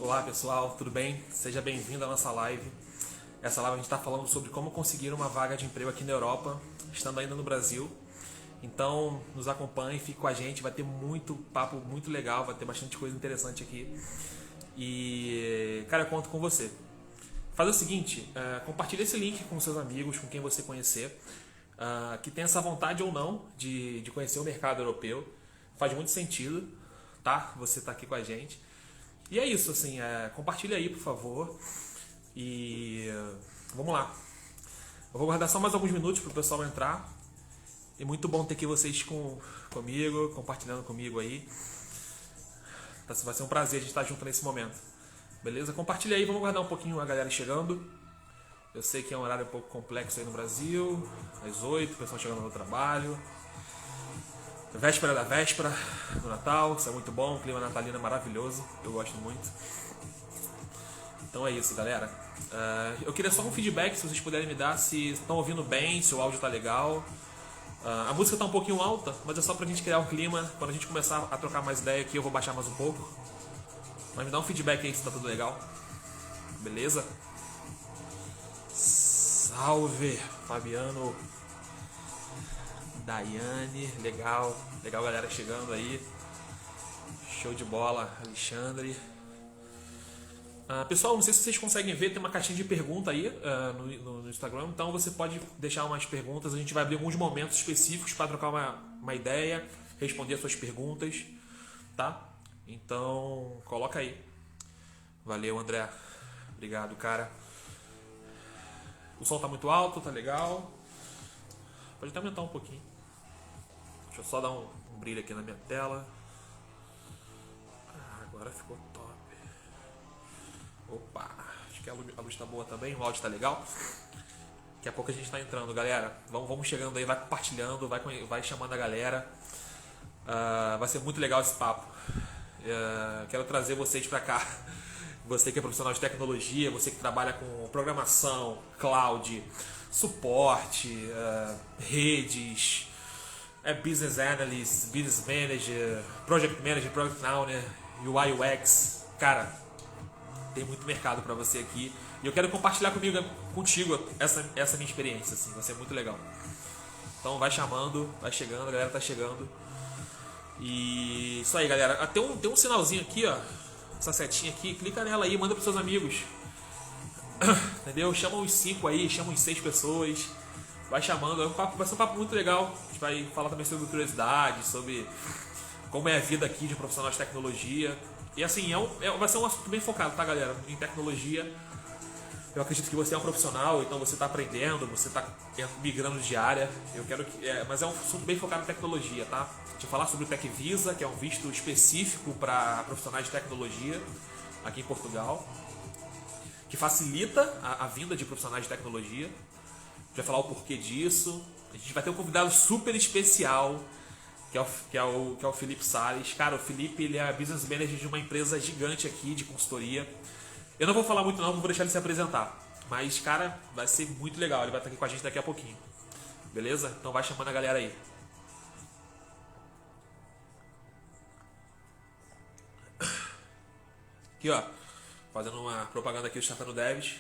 Olá pessoal, tudo bem? Seja bem-vindo à nossa live. Essa live a gente está falando sobre como conseguir uma vaga de emprego aqui na Europa, estando ainda no Brasil. Então nos acompanhe, fique com a gente, vai ter muito papo muito legal, vai ter bastante coisa interessante aqui. E cara, eu conto com você. Faz o seguinte, compartilhe esse link com seus amigos, com quem você conhecer, que tem essa vontade ou não de conhecer o mercado europeu. Faz muito sentido, tá? Você tá aqui com a gente. E é isso, assim, compartilha aí, por favor. E vamos lá. Eu vou guardar só mais alguns minutos para o pessoal entrar. É muito bom ter aqui vocês comigo, compartilhando comigo aí. Vai ser um prazer a gente estar junto nesse momento. Beleza? Compartilha aí, vamos guardar um pouquinho a galera chegando. Eu sei que é um horário um pouco complexo aí no Brasil. Às 8, o pessoal chegando no trabalho. Véspera da véspera do Natal, isso é muito bom, o clima natalino é maravilhoso, eu gosto muito. Então é isso, galera. Eu queria só um feedback, se vocês puderem me dar, se estão ouvindo bem, se o áudio tá legal. A música tá um pouquinho alta, mas é só pra gente criar um clima. Quando a gente começar a trocar mais ideia aqui, eu vou baixar mais um pouco. Mas me dá um feedback aí se tá tudo legal. Beleza? Salve, Fabiano, Daiane, legal galera chegando aí. Show de bola, Alexandre. Pessoal, não sei se vocês conseguem ver, tem uma caixinha de pergunta aí no Instagram, então você pode deixar umas perguntas, a gente vai abrir alguns momentos específicos para trocar uma ideia, responder as suas perguntas, tá? Então, coloca aí. Valeu, André. Obrigado, cara. O som tá muito alto, tá legal. Pode até aumentar um pouquinho. Deixa eu só dar um brilho aqui na minha tela. Agora ficou top. Opa, acho que a luz tá boa também, o áudio tá legal. Daqui a pouco a gente tá entrando, galera. Vamos chegando aí, vai compartilhando, vai chamando a galera. Vai ser muito legal esse papo. Quero trazer vocês pra cá. Você que é profissional de tecnologia, você que trabalha com programação, cloud, suporte, redes, business analyst, business manager, project owner, UI UX. Cara, tem muito mercado para você aqui e eu quero compartilhar contigo essa minha experiência, assim, vai ser muito legal. Então vai chamando, vai chegando, a galera tá chegando. E isso aí, galera. Tem um sinalzinho aqui, ó, essa setinha aqui, clica nela aí, manda pros seus amigos. Entendeu? Chama uns 5 aí, chama uns 6 pessoas. Vai chamando, vai ser um papo muito legal. A gente vai falar também sobre curiosidades, sobre como é a vida aqui de profissional de tecnologia. E assim, vai ser um assunto bem focado, tá, galera? Em tecnologia. Eu acredito que você é um profissional, então você está aprendendo, você está migrando de área. Mas é um assunto bem focado em tecnologia, tá? A gente vai falar sobre o Tech Visa, que é um visto específico para profissionais de tecnologia aqui em Portugal, que facilita a vinda de profissionais de tecnologia. A gente vai falar o porquê disso. A gente vai ter um convidado super especial, que é o Felipe Salles. Cara, o Felipe, ele é business manager de uma empresa gigante aqui de consultoria. Eu não vou falar muito não, vou deixar ele se apresentar. Mas, cara, vai ser muito legal. Ele vai estar aqui com a gente daqui a pouquinho. Beleza? Então vai chamando a galera aí. Aqui, ó. Fazendo uma propaganda aqui do Startando Devs.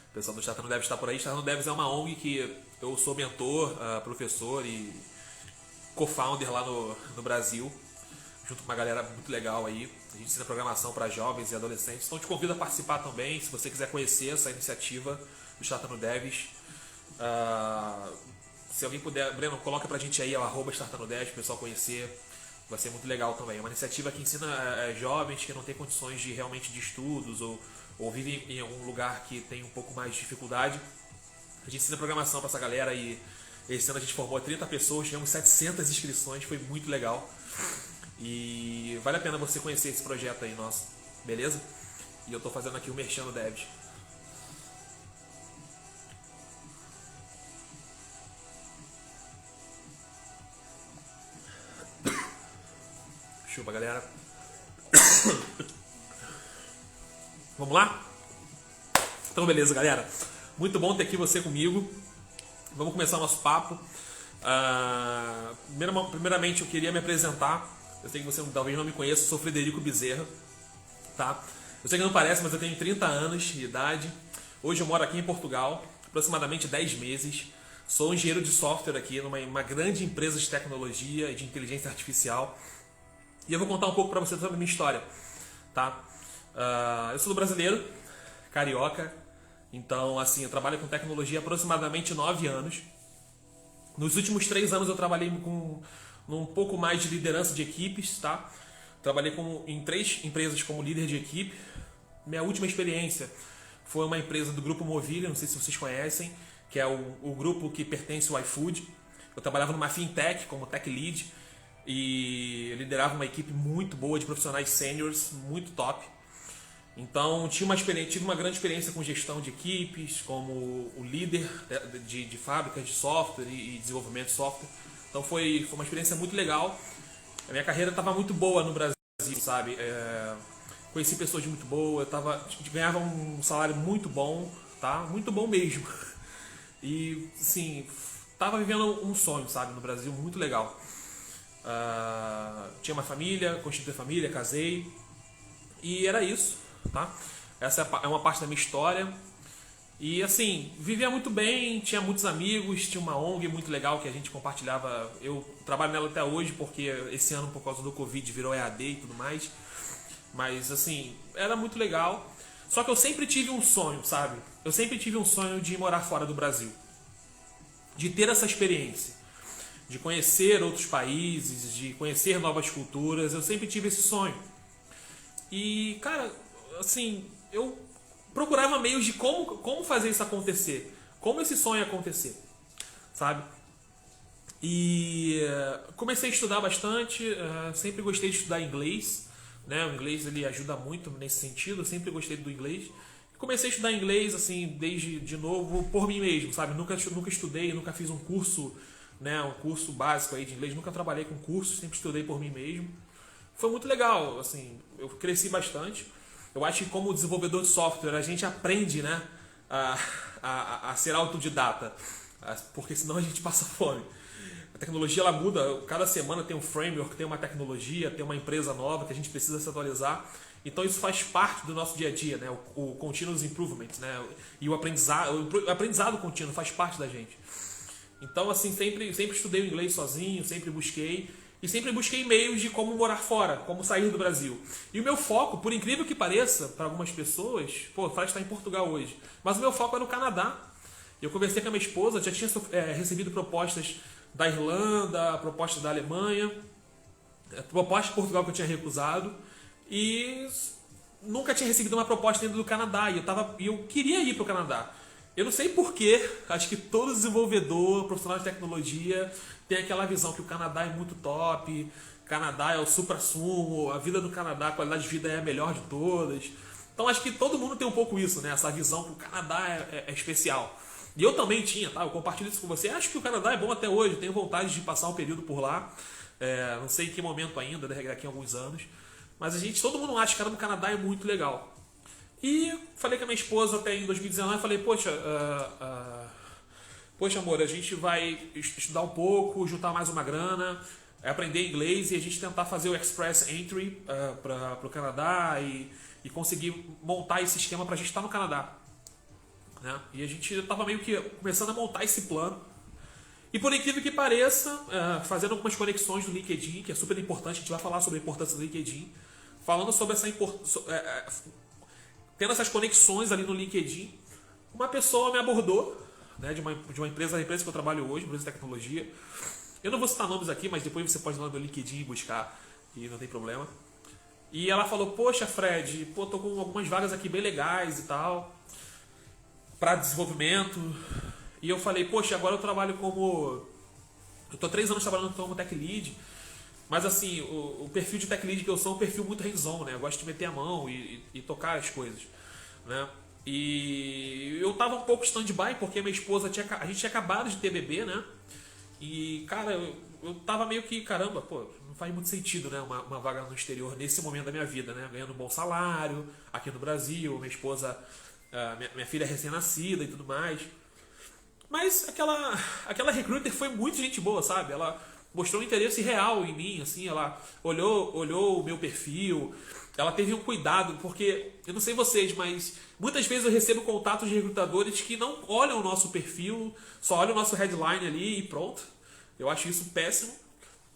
O pessoal do Startando Devs está por aí. Startando Devs é uma ONG que eu sou mentor, professor e co-founder lá no Brasil, junto com uma galera muito legal aí. A gente ensina programação para jovens e adolescentes. Então te convido a participar também, se você quiser conhecer essa iniciativa do Startando Devs. Se alguém puder, Breno, coloca pra gente aí o @startandodevs para o pessoal conhecer. Vai ser muito legal também. É uma iniciativa que ensina jovens que não têm condições realmente de estudos ou vivem em algum lugar que tem um pouco mais de dificuldade. A gente ensina programação para essa galera e esse ano a gente formou 30 pessoas, tivemos 700 inscrições, foi muito legal. E vale a pena você conhecer esse projeto aí nosso, beleza? E eu tô fazendo aqui o merchan no Devs. Chupa, galera. Vamos lá? Então beleza, galera. Muito bom ter aqui você comigo. Vamos começar o nosso papo. Primeiramente eu queria me apresentar. Eu sei que você talvez não me conheça, eu sou Frederico Bezerra. tá? Eu sei que não parece, mas eu tenho 30 anos de idade. Hoje eu moro aqui em Portugal, aproximadamente 10 meses. Sou engenheiro de software aqui numa grande empresa de tecnologia e de inteligência artificial. E eu vou contar um pouco para você sobre a minha história, tá? Eu sou do brasileiro, carioca. Então, assim, eu trabalho com tecnologia há aproximadamente 9 anos. Nos últimos 3 anos eu trabalhei com um pouco mais de liderança de equipes, tá? Trabalhei em 3 empresas como líder de equipe. Minha última experiência foi uma empresa do Grupo Movile, não sei se vocês conhecem, que é o grupo que pertence ao iFood. Eu trabalhava numa fintech como tech lead e liderava uma equipe muito boa de profissionais seniors, muito top. Então tive uma grande experiência com gestão de equipes, como o líder de fábricas de software e desenvolvimento de software. Então foi uma experiência muito legal. A minha carreira estava muito boa no Brasil, sabe? Conheci pessoas muito boas, ganhava um salário muito bom, tá? Muito bom mesmo. E, assim, estava vivendo um sonho, sabe? No Brasil, muito legal. Tinha uma família, constituí família, casei. E era isso, tá? Essa é uma parte da minha história. E assim, vivia muito bem, tinha muitos amigos, tinha uma ONG muito legal que a gente compartilhava. Eu trabalho nela até hoje porque esse ano, por causa do Covid, virou EAD e tudo mais. Mas assim, era muito legal. Só que eu sempre tive um sonho, sabe? Eu sempre tive um sonho de morar fora do Brasil. De ter essa experiência. De conhecer outros países, de conhecer novas culturas. Eu sempre tive esse sonho. E, cara, assim, eu procurava meios de como fazer isso acontecer. Como esse sonho acontecer, sabe? E comecei a estudar bastante, sempre gostei de estudar inglês, né? O inglês ele ajuda muito nesse sentido, eu sempre gostei do inglês. Comecei a estudar inglês, assim, desde de novo, por mim mesmo, sabe? Nunca estudei, nunca fiz um curso, né? Um curso básico aí de inglês, nunca trabalhei com curso, sempre estudei por mim mesmo. Foi muito legal, assim, eu cresci bastante. Eu acho que como desenvolvedor de software a gente aprende, né, a ser autodidata, porque senão a gente passa fome. A tecnologia ela muda, cada semana tem um framework, tem uma tecnologia, tem uma empresa nova que a gente precisa se atualizar. Então isso faz parte do nosso dia a dia, né, o continuous improvement, né, e o aprendizado contínuo faz parte da gente. Então assim, sempre estudei o inglês sozinho, sempre busquei. E sempre busquei meios de como morar fora, como sair do Brasil. E o meu foco, por incrível que pareça, para algumas pessoas, o Fred está em Portugal hoje, mas o meu foco é no Canadá. Eu conversei com a minha esposa, já tinha recebido propostas da Irlanda, propostas da Alemanha, propostas de Portugal que eu tinha recusado, e nunca tinha recebido uma proposta dentro do Canadá, e eu queria ir para o Canadá. Eu não sei porquê, acho que todo desenvolvedor, profissional de tecnologia, tem aquela visão que o Canadá é muito top, Canadá é o supra-sumo, a vida do Canadá, a qualidade de vida é a melhor de todas. Então acho que todo mundo tem um pouco isso, né? Essa visão que o Canadá é especial. E eu também tinha, tá? Eu compartilho isso com você. Acho que o Canadá é bom até hoje, tenho vontade de passar um período por lá. Não sei em que momento ainda, daqui a alguns anos. Mas todo mundo acha que o Canadá é muito legal. E falei com a minha esposa até em 2019, falei, poxa, amor, a gente vai estudar um pouco, juntar mais uma grana, aprender inglês e a gente tentar fazer o Express Entry para o Canadá e conseguir montar esse esquema para a gente estar no Canadá. Né? E a gente estava meio que começando a montar esse plano. E por incrível que pareça, fazendo algumas conexões no LinkedIn, que é super importante, a gente vai falar sobre a importância do LinkedIn, falando sobre essa importância, tendo essas conexões ali no LinkedIn, uma pessoa me abordou, né, de uma empresa que eu trabalho hoje, empresa de tecnologia. Eu não vou citar nomes aqui, mas depois você pode ir lá no meu LinkedIn e buscar, e não tem problema. E ela falou, poxa Fred, tô com algumas vagas aqui bem legais e tal, para desenvolvimento. E eu falei, poxa, agora eu trabalho eu tô 3 anos trabalhando como tech lead, mas assim, o perfil de tech lead que eu sou é um perfil muito hands-on, né? Eu gosto de meter a mão e tocar as coisas, né? E eu tava um pouco stand-by porque minha esposa a gente tinha acabado de ter bebê, né? E, cara, eu tava meio que, caramba, não faz muito sentido, né? Uma vaga no exterior nesse momento da minha vida, né? Ganhando um bom salário aqui no Brasil, minha esposa, minha filha é recém-nascida e tudo mais. Mas aquela recruiter foi muito gente boa, sabe? Ela mostrou um interesse real em mim, assim, ela olhou o meu perfil, ela teve um cuidado, porque, eu não sei vocês, mas muitas vezes eu recebo contatos de recrutadores que não olham o nosso perfil, só olham o nosso headline ali e pronto. Eu acho isso péssimo.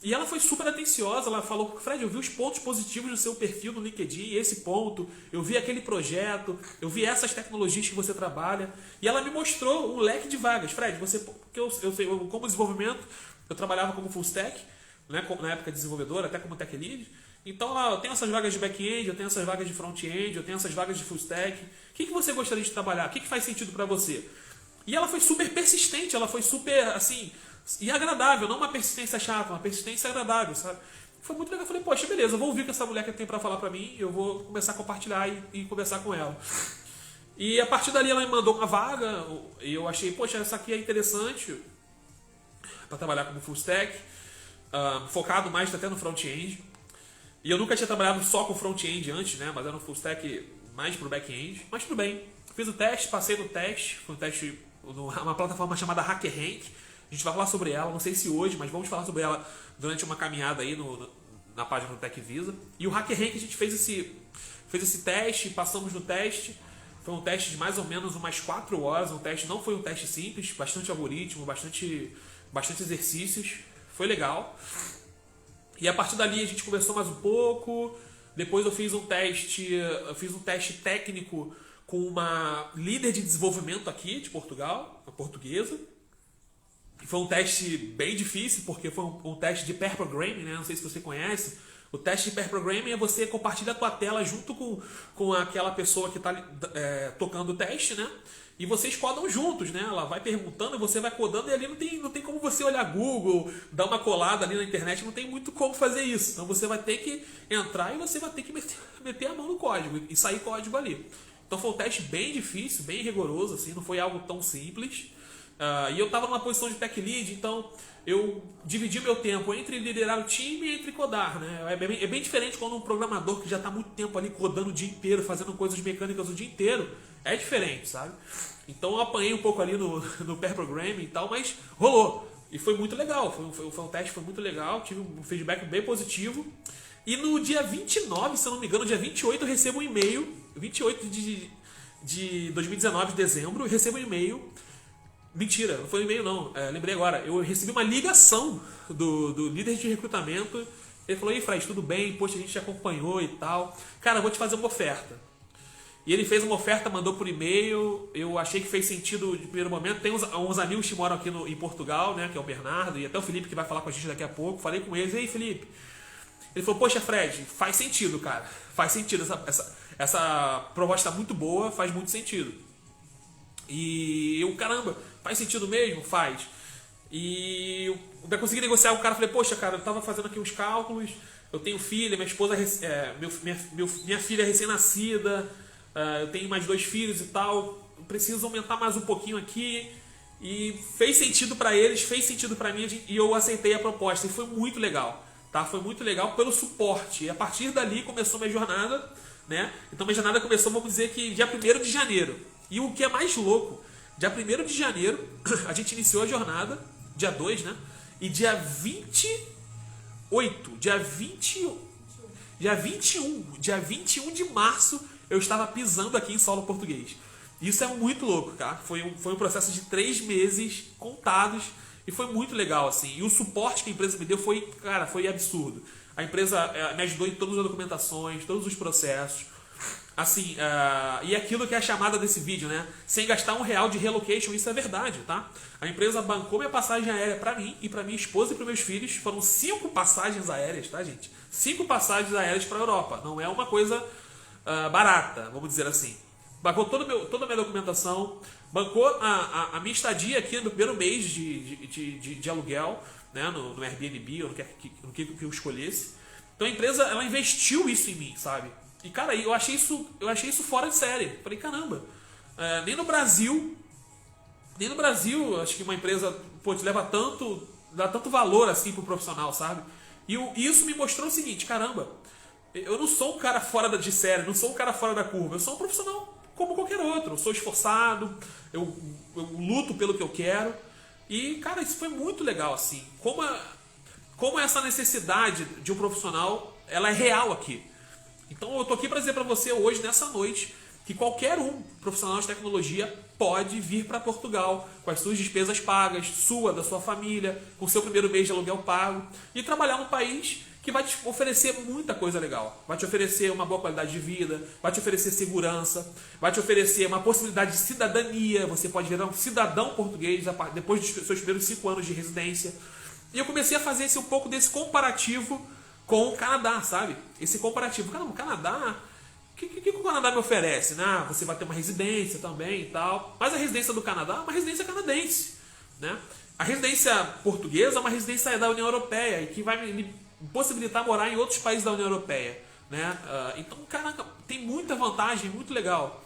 E ela foi super atenciosa, ela falou, Fred, eu vi os pontos positivos do seu perfil no LinkedIn, esse ponto, eu vi aquele projeto, eu vi essas tecnologias que você trabalha, e ela me mostrou um leque de vagas. Fred, você, porque eu como desenvolvimento, eu trabalhava como full stack, né, na época de desenvolvedor, até como tech lead, então eu tenho essas vagas de back-end, eu tenho essas vagas de front-end, eu tenho essas vagas de full stack, o que você gostaria de trabalhar? O que faz sentido para você? E ela foi super persistente, ela foi super, assim, e agradável, não uma persistência chata, uma persistência agradável, sabe? Foi muito legal. Eu falei, poxa, beleza, eu vou ouvir o que essa mulher tem pra falar pra mim, eu vou começar a compartilhar e conversar com ela. E a partir dali ela me mandou uma vaga, e eu achei, poxa, essa aqui é interessante pra trabalhar como full stack, focado mais até no front-end. E eu nunca tinha trabalhado só com front-end antes, né? Mas era um full stack mais pro back-end. Mas tudo bem. Fiz o teste, passei no teste, foi um teste numa plataforma chamada HackerRank. A gente vai falar sobre ela, não sei se hoje, mas vamos falar sobre ela durante uma caminhada aí na página do TechVisa. E o HackerRank a gente fez esse teste, passamos no teste. Foi um teste de mais ou menos umas 4 horas. Um teste, não foi um teste simples, bastante algoritmo, bastante exercícios. Foi legal. E a partir dali a gente conversou mais um pouco. Depois eu fiz um teste técnico com uma líder de desenvolvimento aqui de Portugal, uma portuguesa. Foi um teste bem difícil, porque foi um teste de pair programming, né? Não sei se você conhece. O teste de pair programming é você compartilhar a tua tela junto com aquela pessoa que está tocando o teste, né? E vocês codam juntos, né? Ela vai perguntando, você vai codando, e ali não tem como você olhar Google, dar uma colada ali na internet, não tem muito como fazer isso. Então você vai ter que entrar e você vai ter que meter a mão no código e sair código ali. Então foi um teste bem difícil, bem rigoroso, assim, não foi algo tão simples. E eu estava numa posição de tech lead, então eu dividi meu tempo entre liderar o time e entre codar, né? É bem diferente quando um programador que já está há muito tempo ali codando o dia inteiro, fazendo coisas mecânicas o dia inteiro, é diferente, sabe? Então eu apanhei um pouco ali no pair programming e tal, mas rolou. E foi muito legal, foi um teste, foi muito legal, tive um feedback bem positivo. E no dia 29, se eu não me engano, dia 28 eu recebo um e-mail, 28 de 2019, de dezembro, eu recebo um e-mail. Mentira, não foi um e-mail não, lembrei agora. Eu recebi uma ligação do líder de recrutamento. Ele falou, ei Fred, tudo bem? Poxa, a gente te acompanhou e tal. Cara, eu vou te fazer uma oferta. E ele fez uma oferta, mandou por e-mail. Eu achei que fez sentido de primeiro momento. Tem uns amigos que moram aqui em Portugal, né? Que é o Bernardo e até o Felipe, que vai falar com a gente daqui a pouco. Falei com eles, ei Felipe. Ele falou, poxa Fred, faz sentido, cara. Faz sentido, essa proposta tá muito boa, faz muito sentido. E eu, caramba, faz sentido mesmo? Faz. E eu consegui negociar com o cara, falei, poxa, cara, eu tava fazendo aqui uns cálculos, eu tenho filha, minha esposa, minha filha é recém-nascida, eu tenho mais 2 filhos e tal, eu preciso aumentar mais um pouquinho aqui. E fez sentido pra eles, fez sentido pra mim, e eu aceitei a proposta. E foi muito legal, tá? Foi muito legal pelo suporte. E a partir dali começou minha jornada, né? Então minha jornada começou, vamos dizer que dia 1º de janeiro. E o que é mais louco, dia 1º de janeiro, a gente iniciou a jornada, dia 2, né? E dia 28, dia 21 de março, eu estava pisando aqui em solo português. Isso é muito louco, tá? Foi um processo de 3 meses contados e foi muito legal, assim. E o suporte que a empresa me deu foi absurdo. A empresa me ajudou em todas as documentações, todos os processos. Assim, e aquilo que é a chamada desse vídeo, né? Sem gastar R$1 de relocation, isso é verdade, tá? A empresa bancou minha passagem aérea pra mim e pra minha esposa e pros meus filhos. Foram 5 passagens aéreas, tá, gente? 5 passagens aéreas pra Europa. Não é uma coisa barata, vamos dizer assim. Bancou toda a minha documentação, bancou a minha estadia aqui no primeiro mês de aluguel, né? No Airbnb, ou no que eu escolhesse. Então a empresa, ela investiu isso em mim, sabe? E, cara, eu achei isso fora de série. Falei, caramba, nem no Brasil, acho que uma empresa dá tanto valor assim pro profissional, sabe? E isso me mostrou o seguinte, caramba, eu não sou um cara fora de série, não sou um cara fora da curva, eu sou um profissional como qualquer outro. Eu sou esforçado, eu luto pelo que eu quero. E, cara, isso foi muito legal, assim. como essa necessidade de um profissional, ela é real aqui. Então eu tô aqui para dizer para você hoje, nessa noite, que qualquer profissional de tecnologia pode vir para Portugal com as suas despesas pagas, da sua família, com o seu primeiro mês de aluguel pago e trabalhar num país que vai te oferecer muita coisa legal. Vai te oferecer uma boa qualidade de vida, vai te oferecer segurança, vai te oferecer uma possibilidade de cidadania. Você pode virar um cidadão português depois dos seus primeiros 5 anos de residência. E eu comecei a fazer um pouco desse comparativo com o Canadá, sabe? Esse comparativo. Cara, o Canadá... O que o Canadá me oferece? Né? Você vai ter uma residência também e tal. Mas a residência do Canadá é uma residência canadense. Né? A residência portuguesa é uma residência da União Europeia e que vai me possibilitar morar em outros países da União Europeia. Né? Então, caraca, tem muita vantagem, muito legal.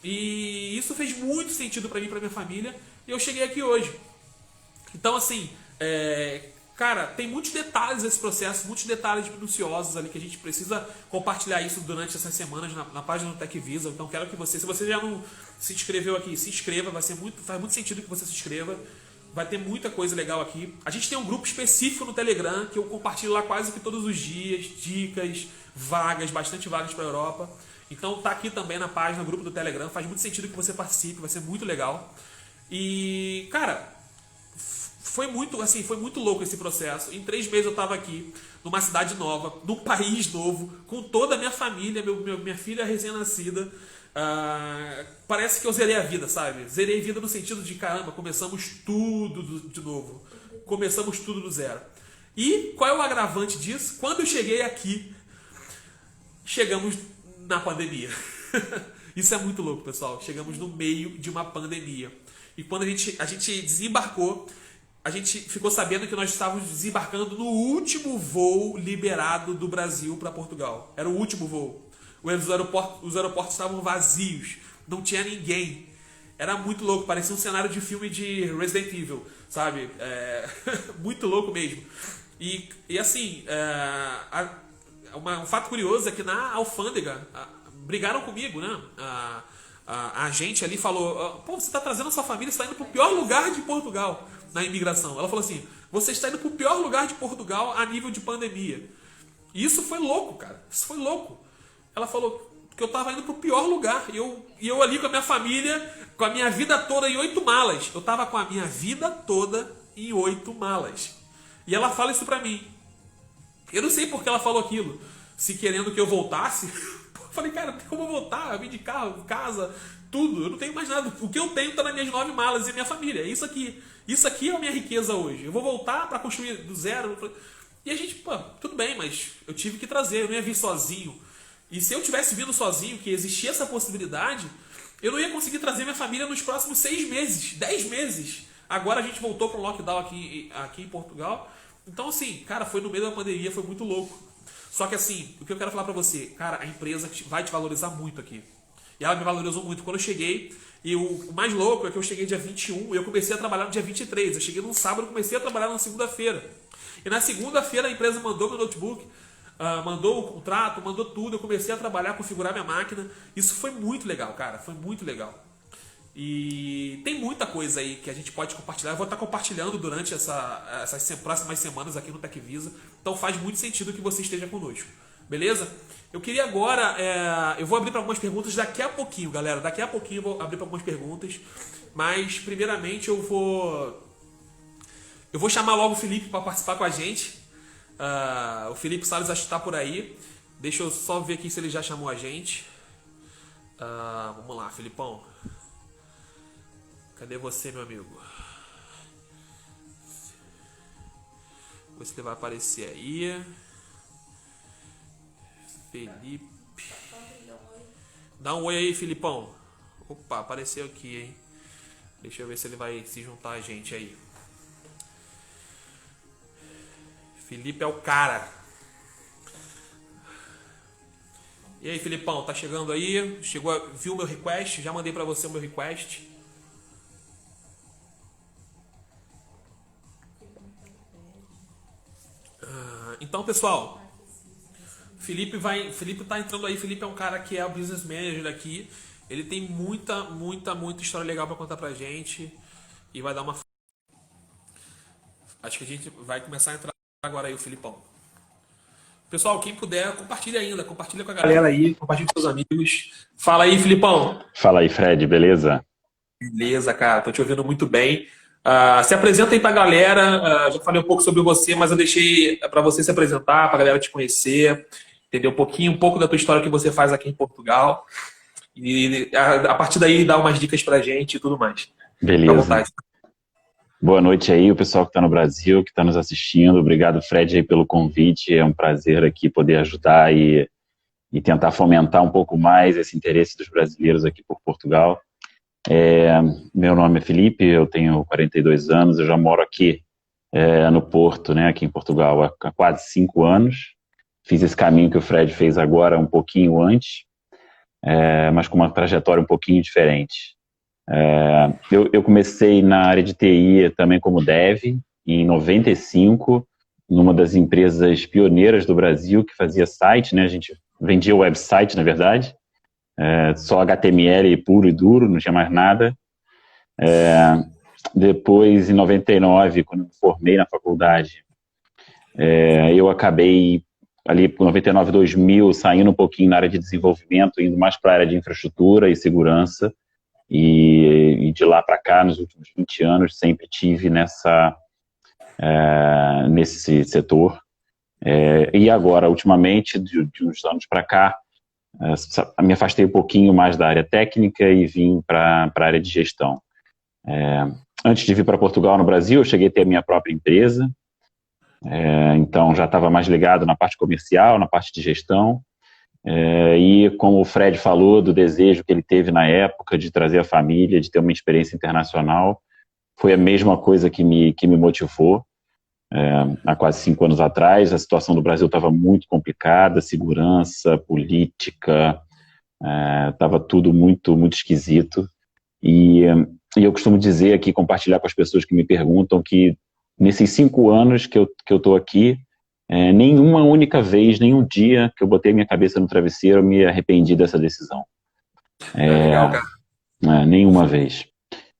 E isso fez muito sentido para mim e para minha família. E eu cheguei aqui hoje. Então, assim... Cara, tem muitos detalhes esse processo, muitos detalhes minuciosos ali que a gente precisa compartilhar isso durante essas semanas na página do TechVisa. Então quero que você, se você já não se inscreveu aqui, se inscreva, faz muito sentido que você se inscreva. Vai ter muita coisa legal aqui. A gente tem um grupo específico no Telegram que eu compartilho lá quase que todos os dias, dicas, vagas, bastante vagas para a Europa. Então tá aqui também na página, no grupo do Telegram, faz muito sentido que você participe, vai ser muito legal. E, cara, foi muito louco esse processo. Em 3 meses eu estava aqui, numa cidade nova, num país novo, com toda a minha família, minha filha recém-nascida. Parece que eu zerei a vida, sabe? Zerei a vida no sentido de, caramba, começamos tudo de novo. Começamos tudo do zero. E qual é o agravante disso? Quando eu cheguei aqui, chegamos na pandemia. Isso é muito louco, pessoal. Chegamos no meio de uma pandemia. E quando a gente desembarcou, a gente ficou sabendo que nós estávamos desembarcando no último voo liberado do Brasil para Portugal. Era o último voo. Os aeroportos estavam vazios. Não tinha ninguém. Era muito louco. Parecia um cenário de filme de Resident Evil, sabe? Muito louco mesmo. E assim, um fato curioso é que na alfândega brigaram comigo, né? A gente ali falou: pô, você está trazendo a sua família, você está indo para o pior lugar de Portugal na imigração. Ela falou assim: você está indo para o pior lugar de Portugal a nível de pandemia. E isso foi louco, cara. Isso foi louco. Ela falou que eu estava indo para o pior lugar. E eu ali com a minha família, com a minha vida toda em 8 malas. Eu estava com a minha vida toda em 8 malas. E ela fala isso para mim. Eu não sei por que ela falou aquilo. Se querendo que eu voltasse. Eu falei, cara, não tem como eu voltar. Eu vim de carro, casa, tudo. Eu não tenho mais nada. O que eu tenho está nas minhas 9 malas e minha família. É isso aqui. Isso aqui é a minha riqueza hoje. Eu vou voltar para construir do zero. E a gente, pô, tudo bem, mas eu tive que trazer. Eu não ia vir sozinho. E se eu tivesse vindo sozinho, que existia essa possibilidade, eu não ia conseguir trazer minha família nos próximos 6 meses, 10 meses. Agora a gente voltou para o lockdown aqui em Portugal. Então, assim, cara, foi no meio da pandemia, foi muito louco. Só que, assim, o que eu quero falar pra você, cara, a empresa vai te valorizar muito aqui. E ela me valorizou muito. Quando eu cheguei, e o mais louco é que eu cheguei dia 21 e eu comecei a trabalhar no dia 23. Eu cheguei num sábado e comecei a trabalhar na segunda-feira. E na segunda-feira a empresa mandou meu notebook, mandou o contrato, mandou tudo. Eu comecei a trabalhar, configurar minha máquina. Isso foi muito legal, cara, foi muito legal. E tem muita coisa aí que a gente pode compartilhar. Eu vou estar compartilhando durante essas próximas semanas aqui no TechVisa. Então faz muito sentido que você esteja conosco. Beleza? Eu queria agora... eu vou abrir para algumas perguntas daqui a pouquinho, galera. Daqui a pouquinho eu vou abrir para algumas perguntas. Mas primeiramente eu vou chamar logo o Felipe para participar com a gente. O Felipe Salles acho que está por aí. Deixa eu só ver aqui se ele já chamou a gente. Vamos lá, Felipão. Cadê você, meu amigo? Vamos ver se ele vai aparecer aí. Felipe. Dá um oi aí, Filipão. Opa, apareceu aqui, hein? Deixa eu ver se ele vai se juntar a gente aí. Felipe é o cara. E aí, Filipão, tá chegando aí? Viu o meu request? Já mandei pra você o meu request. Então, pessoal, Felipe tá entrando aí. Felipe é um cara que é o business manager aqui. Ele tem muita história legal para contar pra gente e vai dar uma... Acho que a gente vai começar a entrar agora aí o Filipão. Pessoal, quem puder, compartilha com a galera aí, compartilha com seus amigos. Fala aí, Filipão. Fala aí, Fred, beleza? Beleza, cara, tô te ouvindo muito bem. Se apresenta aí pra galera. Já falei um pouco sobre você, mas eu deixei para você se apresentar, pra galera te conhecer, entender um pouco da tua história que você faz aqui em Portugal. E a partir daí dar umas dicas pra gente e tudo mais. Fica à Beleza. vontade. Boa noite aí, o pessoal que está no Brasil, que está nos assistindo. Obrigado, Fred, aí pelo convite. É um prazer aqui poder ajudar e tentar fomentar um pouco mais esse interesse dos brasileiros aqui por Portugal. Meu nome é Felipe, eu tenho 42 anos, eu já moro aqui no Porto, né, aqui em Portugal, há quase 5 anos. Fiz esse caminho que o Fred fez agora um pouquinho antes, mas com uma trajetória um pouquinho diferente. Eu comecei na área de TI também como dev, em 95, numa das empresas pioneiras do Brasil, que fazia site, né? A gente vendia website, na verdade, só HTML puro e duro, não tinha mais nada. Depois, em 99, quando me formei na faculdade, eu acabei ali por 99, 2000, saindo um pouquinho na área de desenvolvimento, indo mais para a área de infraestrutura e segurança. E de lá para cá, nos últimos 20 anos, sempre tive nesse setor. E agora, ultimamente, de uns anos para cá, me afastei um pouquinho mais da área técnica e vim para a área de gestão. Antes de vir para Portugal, no Brasil, eu cheguei a ter a minha própria empresa, então já estava mais ligado na parte comercial, na parte de gestão. E como o Fred falou do desejo que ele teve na época de trazer a família, de ter uma experiência internacional, foi a mesma coisa que me motivou. Há quase 5 anos atrás, a situação do Brasil estava muito complicada, segurança, política, estava tudo muito, muito esquisito. E eu costumo dizer aqui, compartilhar com as pessoas que me perguntam, que nesses 5 anos que eu estou aqui, nenhuma única vez, nenhum dia que eu botei minha cabeça no travesseiro, eu me arrependi dessa decisão. Legal, cara. Nenhuma vez.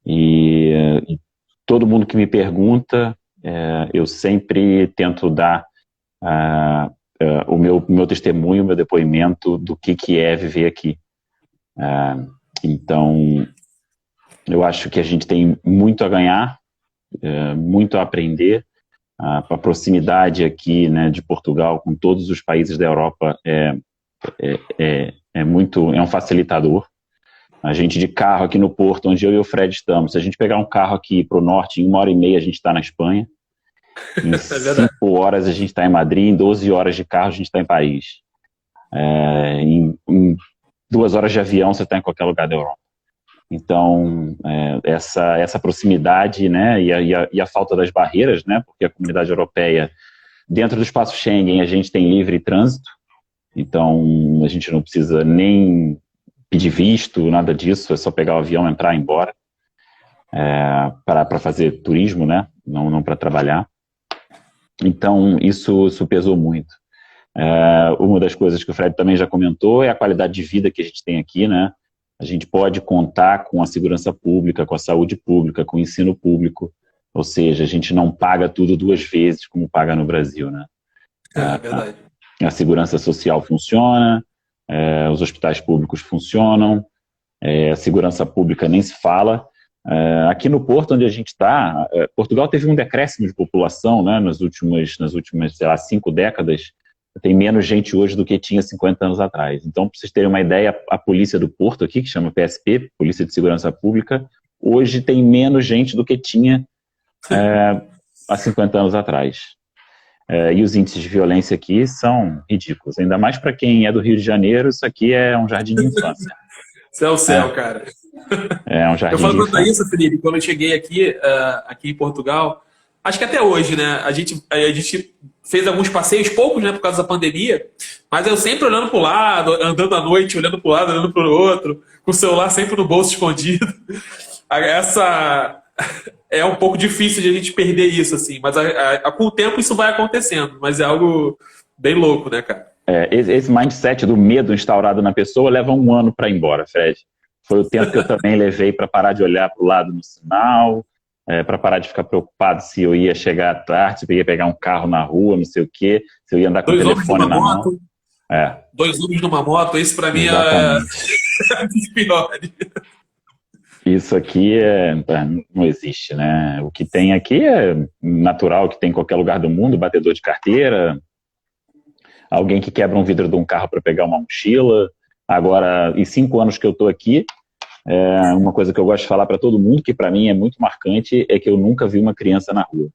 E todo mundo que me pergunta, eu sempre tento dar o meu testemunho, o meu depoimento do que é viver aqui. Então, eu acho que a gente tem muito a ganhar, muito a aprender. A proximidade aqui, né, de Portugal com todos os países da Europa é um facilitador. A gente de carro aqui no Porto, onde eu e o Fred estamos, se a gente pegar um carro aqui para o norte, em 1h30 a gente está na Espanha, em 5 horas a gente está em Madrid, em 12 horas de carro a gente está em Paris. Em 2 horas de avião você está em qualquer lugar da Europa. Então, essa proximidade, né, e a falta das barreiras, né, porque a comunidade europeia, dentro do espaço Schengen, a gente tem livre trânsito, então a gente não precisa nem pedir visto, nada disso, é só pegar o avião, entrar e ir embora, para fazer turismo, né, não para trabalhar. Então, isso pesou muito. Uma das coisas que o Fred também já comentou é a qualidade de vida que a gente tem aqui, né. A gente pode contar com a segurança pública, com a saúde pública, com o ensino público, ou seja, a gente não paga tudo 2 vezes como paga no Brasil, né? Verdade. A segurança social funciona, os hospitais públicos funcionam, a segurança pública nem se fala. Aqui no Porto, onde a gente está, Portugal teve um decréscimo de população, né, nas últimas, sei lá, 5 décadas, tem menos gente hoje do que tinha 50 anos atrás. Então, para vocês terem uma ideia, a polícia do Porto aqui, que chama PSP, Polícia de Segurança Pública, hoje tem menos gente do que tinha há 50 anos atrás. E os índices de violência aqui são ridículos. Ainda mais para quem é do Rio de Janeiro, isso aqui é um jardim de infância. Isso é o céu, cara. É um jardim de infância. Eu falo quanto a isso, Felipe, quando eu cheguei aqui em Portugal, acho que até hoje, né, a gente fez alguns passeios, poucos, né, por causa da pandemia, mas eu sempre olhando para o lado, andando à noite, olhando para o lado, olhando para o outro, com o celular sempre no bolso escondido. É um pouco difícil de a gente perder isso, assim, mas com o tempo isso vai acontecendo, mas é algo bem louco, né, cara? Esse mindset do medo instaurado na pessoa leva 1 ano para ir embora, Fred. Foi o tempo que eu também levei para parar de olhar para o lado no sinal, para parar de ficar preocupado se eu ia chegar tarde, se eu ia pegar um carro na rua, não sei o quê, se eu ia andar com o telefone na mão. 2 homens numa moto, isso para mim Exatamente. é dos piores. Isso aqui não existe, né? O que tem aqui é natural, que tem em qualquer lugar do mundo, batedor de carteira, alguém que quebra um vidro de um carro para pegar uma mochila. Agora, em 5 anos que eu estou aqui, uma coisa que eu gosto de falar para todo mundo, que para mim é muito marcante, é que eu nunca vi uma criança na rua.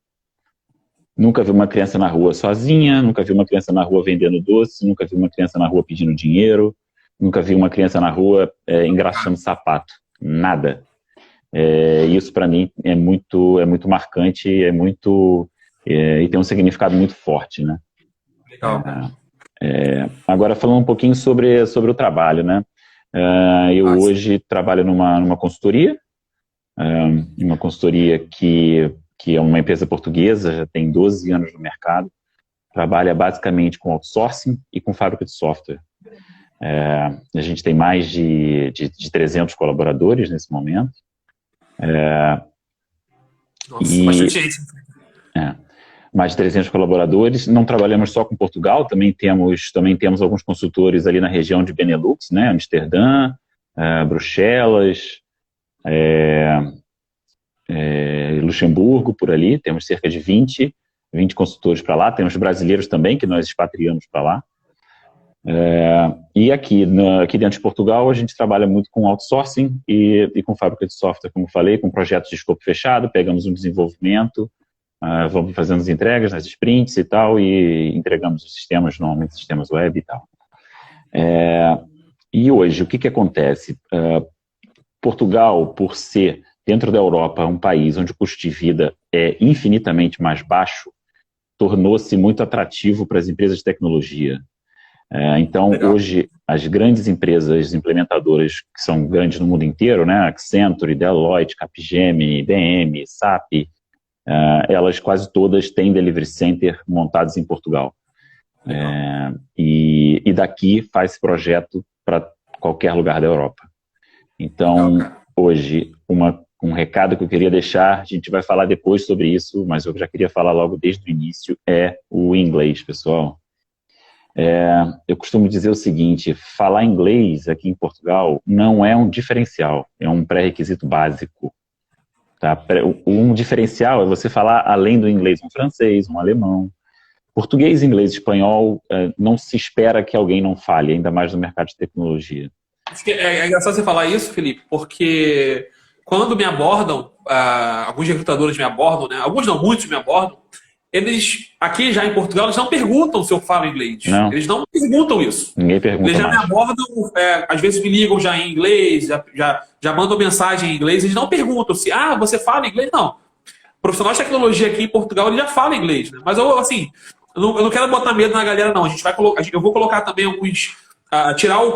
Nunca vi uma criança na rua sozinha, nunca vi uma criança na rua vendendo doce, nunca vi uma criança na rua pedindo dinheiro, nunca vi uma criança na rua engraxando sapato. Nada. Isso para mim é muito marcante, e tem um significado muito forte, né? Legal. Agora falando um pouquinho sobre o trabalho, né? Eu hoje trabalho numa consultoria, uma consultoria que é uma empresa portuguesa, já tem 12 anos no mercado, trabalha basicamente com outsourcing e com fábrica de software. A gente tem mais de 300 colaboradores nesse momento. Nossa, bastante gente. Mais de 300 colaboradores. Não trabalhamos só com Portugal, também temos alguns consultores ali na região de Benelux, né? Amsterdã, Bruxelas, Luxemburgo, por ali. Temos cerca de 20 consultores para lá. Temos brasileiros também, que nós expatriamos para lá. E aqui dentro de Portugal a gente trabalha muito com outsourcing e com fábrica de software, como falei, com projetos de escopo fechado, pegamos um desenvolvimento, vamos fazendo as entregas nas sprints e tal, e entregamos os sistemas, normalmente sistemas web e tal. E hoje, o que acontece? Portugal, por ser dentro da Europa um país onde o custo de vida é infinitamente mais baixo, tornou-se muito atrativo para as empresas de tecnologia. Então, legal. Hoje, as grandes empresas implementadoras, que são grandes no mundo inteiro, né, Accenture, Deloitte, Capgemini, IBM, SAP, elas quase todas têm delivery center montados em Portugal. E daqui faz esse projeto para qualquer lugar da Europa. Então, hoje, um recado que eu queria deixar, a gente vai falar depois sobre isso, mas eu já queria falar logo desde o início, é o inglês, pessoal. Eu costumo dizer o seguinte, falar inglês aqui em Portugal não é um diferencial, é um pré-requisito básico. Tá? Um diferencial é você falar, além do inglês, um francês, um alemão. Português, inglês, espanhol, não se espera que alguém não fale, ainda mais no mercado de tecnologia. É engraçado você falar isso, Felipe, porque quando me abordam, alguns recrutadores me abordam, né? Alguns não, muitos me abordam, eles, aqui já em Portugal, eles não perguntam se eu falo inglês. Não. Eles não perguntam isso. Ninguém pergunta Eles já mais. me abordam, às vezes me ligam já em inglês, já mandam mensagem em inglês, eles não perguntam se, você fala inglês? Não. O profissional de tecnologia aqui em Portugal, ele já fala inglês, né? Mas eu, assim, eu não quero botar medo na galera, não. Eu vou colocar também alguns...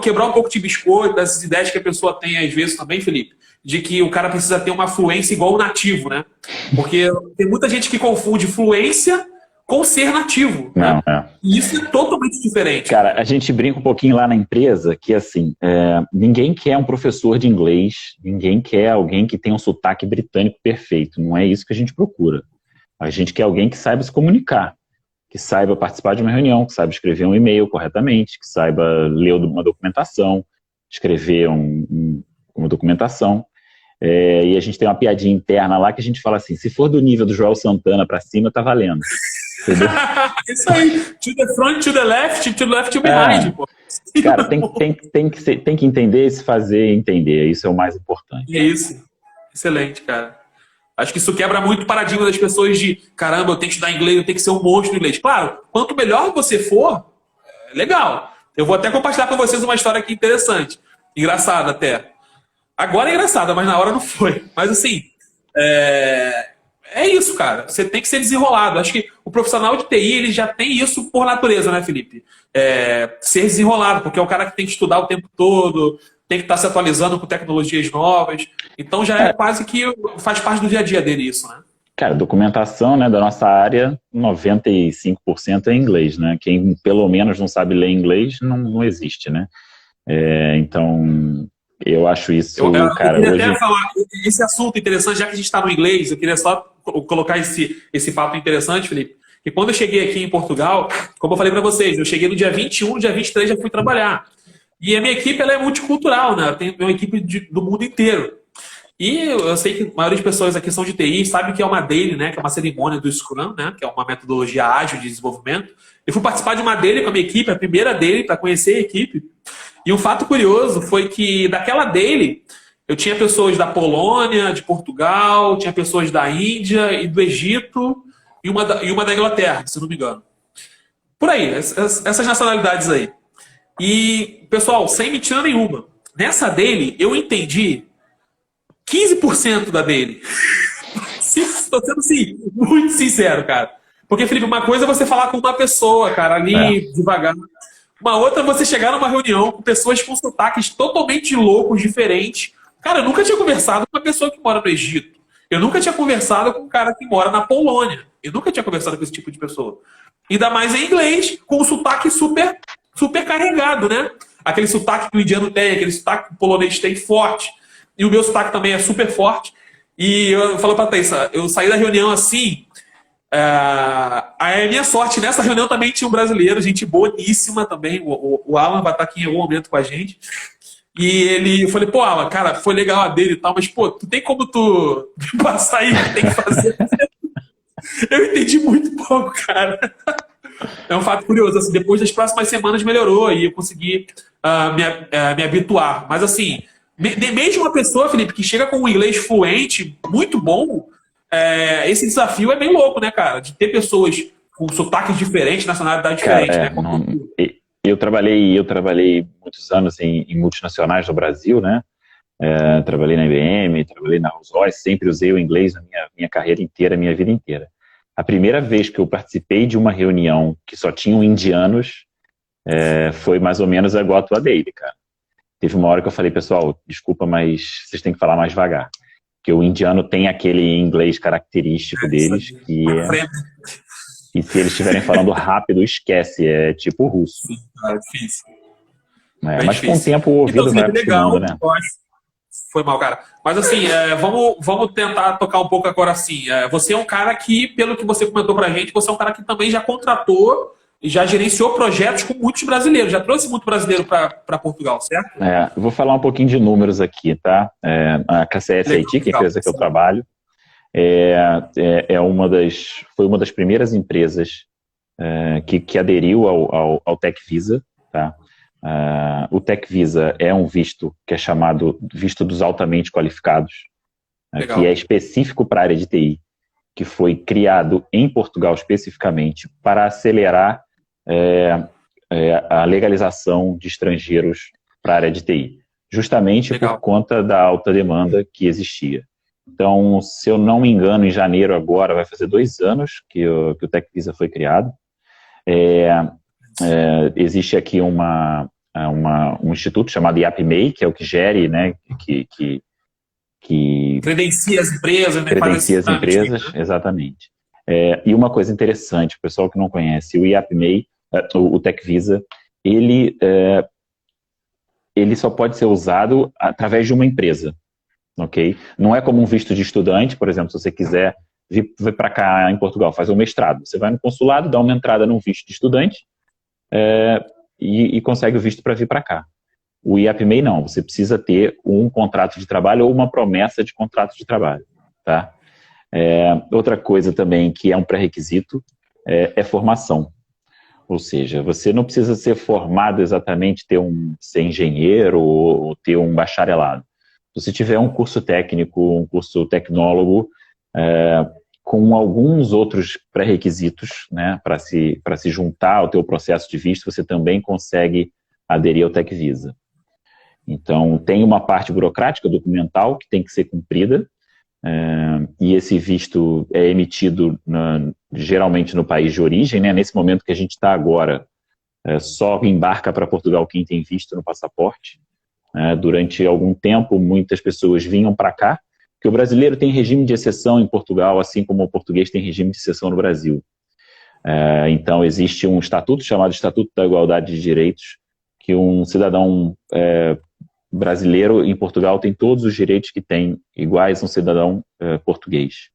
quebrar um pouco de biscoito dessas ideias que a pessoa tem às vezes também, Felipe, de que o cara precisa ter uma fluência igual o nativo, né? Porque tem muita gente que confunde fluência com ser nativo. Não, né? E isso é totalmente diferente. Cara, a gente brinca um pouquinho lá na empresa que, assim, ninguém quer um professor de inglês, ninguém quer alguém que tenha um sotaque britânico perfeito. Não é isso que a gente procura. A gente quer alguém que saiba se comunicar, que saiba participar de uma reunião, que saiba escrever um e-mail corretamente, que saiba ler uma documentação, escrever uma documentação. E a gente tem uma piadinha interna lá que a gente fala assim, se for do nível do Joel Santana para cima, tá valendo. Entendeu? Isso aí, to the front, to the left, to behind. Pô. Cara, tem que entender e se fazer entender, isso é o mais importante. É isso, excelente, cara. Acho que isso quebra muito o paradigma das pessoas de caramba, eu tenho que estudar inglês, eu tenho que ser um monstro no inglês. Claro, quanto melhor você for, legal. Eu vou até compartilhar com vocês uma história aqui interessante. Engraçada até. Agora é engraçada, mas na hora não foi. Mas assim, é isso, cara. Você tem que ser desenrolado. Acho que o profissional de TI, ele já tem isso por natureza, né, Felipe? Ser desenrolado, porque é o cara que tem que estudar o tempo todo, tem que estar se atualizando com tecnologias novas. Então já é quase que faz parte do dia a dia dele isso, né? Cara, documentação, né, da nossa área, 95% é inglês, né? Quem pelo menos não sabe ler inglês não existe, né? Então, Eu acho isso, Eu cara, queria hoje... até falar esse assunto interessante, já que a gente está no inglês, eu queria só colocar esse fato interessante, Felipe. Que quando eu cheguei aqui em Portugal, como eu falei para vocês, eu cheguei no dia 21, no dia 23 já fui trabalhar. E a minha equipe ela é multicultural, né? Eu tenho uma equipe do mundo inteiro. E eu sei que a maioria das pessoas aqui são de TI, sabe que é uma daily, né? Que é uma cerimônia do Scrum, né? Que é uma metodologia ágil de desenvolvimento. Eu fui participar de uma daily com a minha equipe, a primeira daily, para conhecer a equipe. E um fato curioso foi que daquela daily eu tinha pessoas da Polônia, de Portugal, tinha pessoas da Índia e do Egito e uma da Inglaterra, se não me engano. Por aí, essas nacionalidades aí. E, pessoal, sem mentira nenhuma, nessa daily eu entendi 15% da daily. Estou sendo assim, muito sincero, cara. Porque, Felipe, uma coisa é você falar com uma pessoa, cara, ali devagar. Uma outra é você chegar numa reunião com pessoas com sotaques totalmente loucos, diferentes. Cara, eu nunca tinha conversado com uma pessoa que mora no Egito. Eu nunca tinha conversado com um cara que mora na Polônia. Eu nunca tinha conversado com esse tipo de pessoa. Ainda mais em inglês, com um sotaque super, super carregado, né? Aquele sotaque que o indiano tem, aquele sotaque que o polonês tem forte. E o meu sotaque também é super forte. E eu falo pra Thaís, eu saí da reunião assim. A minha sorte, nessa reunião também tinha um brasileiro, gente boníssima também. O Alan vai estar aqui em algum momento com a gente. E eu falei, pô, Alan, cara, foi legal a dele e tal, mas, pô, tu tem como tu passar aí o que tem que fazer? Eu entendi muito pouco, cara. É um fato curioso. Assim, depois das próximas semanas melhorou e eu consegui me habituar. Mas, assim, mesmo uma pessoa, Felipe, que chega com um inglês fluente, muito bom, esse desafio é bem louco, né, cara? De ter pessoas com sotaques diferentes, nacionalidades diferentes, né? Eu trabalhei muitos anos em multinacionais no Brasil, né? Trabalhei na IBM, trabalhei na Rolls-Royce, sempre usei o inglês na minha carreira inteira, minha vida inteira. A primeira vez que eu participei de uma reunião que só tinham indianos foi mais ou menos igual a tua daily, cara. Teve uma hora que eu falei, pessoal, desculpa, mas vocês têm que falar mais devagar. Porque o indiano tem aquele inglês característico deles, e se eles estiverem falando rápido, esquece, é tipo russo. É difícil. Mas difícil. Com o tempo o ouvido vai acostumando, né? Foi mal, cara. Mas assim, vamos tentar tocar um pouco agora assim. Você é um cara que, pelo que você comentou pra gente, você é um cara que também já contratou e já gerenciou projetos com muitos brasileiros. Já trouxe muito brasileiro para Portugal, certo? Vou falar um pouquinho de números aqui, tá? A KCS IT, que é a empresa que eu trabalho, foi uma das primeiras empresas que aderiu ao TechVisa, tá? O TechVisa é um visto que é chamado visto dos altamente qualificados, que é específico para a área de TI, que foi criado em Portugal especificamente para acelerar a legalização de estrangeiros para a área de TI, justamente por conta da alta demanda que existia. Então, se eu não me engano, em janeiro agora vai fazer 2 anos que o TechVisa foi criado. Existe aqui um instituto chamado IAPMEI, que é o que gere, né, que credencia as empresas, né? Credencia as empresas, exatamente. E uma coisa interessante, o pessoal que não conhece, o IAPMEI, o TechVisa, ele só pode ser usado através de uma empresa, ok? Não é como um visto de estudante, por exemplo, se você quiser vir para cá em Portugal, fazer um mestrado, você vai no consulado, dá uma entrada num visto de estudante, e consegue o visto para vir para cá. O IAPMEI não, você precisa ter um contrato de trabalho ou uma promessa de contrato de trabalho, tá? Outra coisa também que é um pré-requisito é formação. Ou seja, você não precisa ser formado exatamente, ser engenheiro ou ter um bacharelado. Se você tiver um curso técnico, um curso tecnólogo, com alguns outros pré-requisitos, né, para se juntar ao teu processo de visto, você também consegue aderir ao TechVisa. Então, tem uma parte burocrática, documental, que tem que ser cumprida, e esse visto é emitido geralmente no país de origem, né? Nesse momento que a gente está agora, só embarca para Portugal quem tem visto no passaporte. Durante algum tempo, muitas pessoas vinham para cá, porque o brasileiro tem regime de exceção em Portugal, assim como o português tem regime de exceção no Brasil. Então, existe um estatuto chamado Estatuto da Igualdade de Direitos, que um cidadão brasileiro em Portugal tem todos os direitos que tem, iguais a um cidadão português.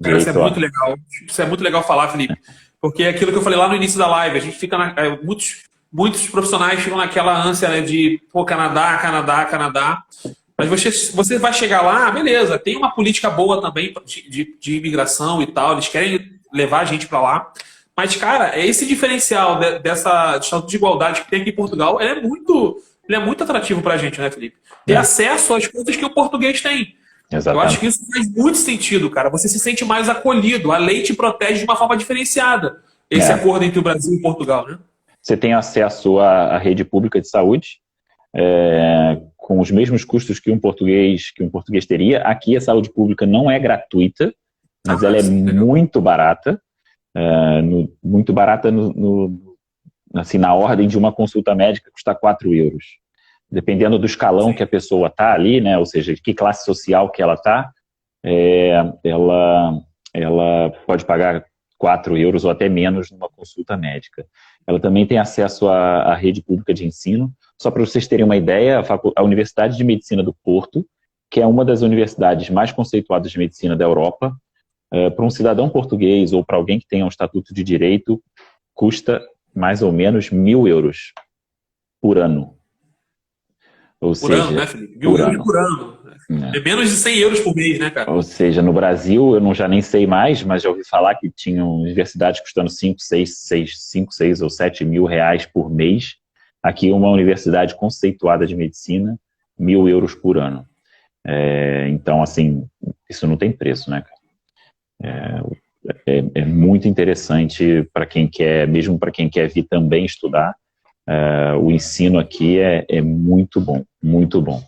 Cara, isso é muito legal. Isso é muito legal falar, Felipe. Porque é aquilo que eu falei lá no início da live, a gente fica muitos profissionais ficam naquela ânsia, né, de pô, Canadá. Mas você vai chegar lá, beleza, tem uma política boa também de imigração e tal, eles querem levar a gente para lá. Mas, cara, esse diferencial dessa de igualdade que tem aqui em Portugal, ele é muito atrativo para a gente, né, Felipe? Ter acesso às coisas que o português tem. Exatamente. Eu acho que isso faz muito sentido, cara. Você se sente mais acolhido. A lei te protege de uma forma diferenciada. Esse acordo entre o Brasil e Portugal, né? Você tem acesso à rede pública de saúde, com os mesmos custos que um português teria. Aqui a saúde pública não é gratuita, mas ela é muito barata. Muito barata assim, na ordem de uma consulta médica custa 4 euros. Dependendo do escalão que a pessoa está ali, né, ou seja, de que classe social que ela está, ela pode pagar 4 euros ou até menos numa consulta médica. Ela também tem acesso à rede pública de ensino. Só para vocês terem uma ideia, a Universidade de Medicina do Porto, que é uma das universidades mais conceituadas de medicina da Europa, para um cidadão português ou para alguém que tenha um estatuto de direito, custa mais ou menos 1.000 euros por ano. Ou seja, ano, né, Felipe? 1.000 euros por ano. É menos de 100 euros por mês, né, cara? Ou seja, no Brasil, eu já nem sei mais, mas já ouvi falar que tinham universidades custando 5, 6 ou 7 mil reais por mês. Aqui, uma universidade conceituada de medicina, 1.000 euros por ano. Então, assim, isso não tem preço, né, cara? É muito interessante para quem quer, mesmo para quem quer vir também estudar. O ensino aqui é muito bom, muito bom.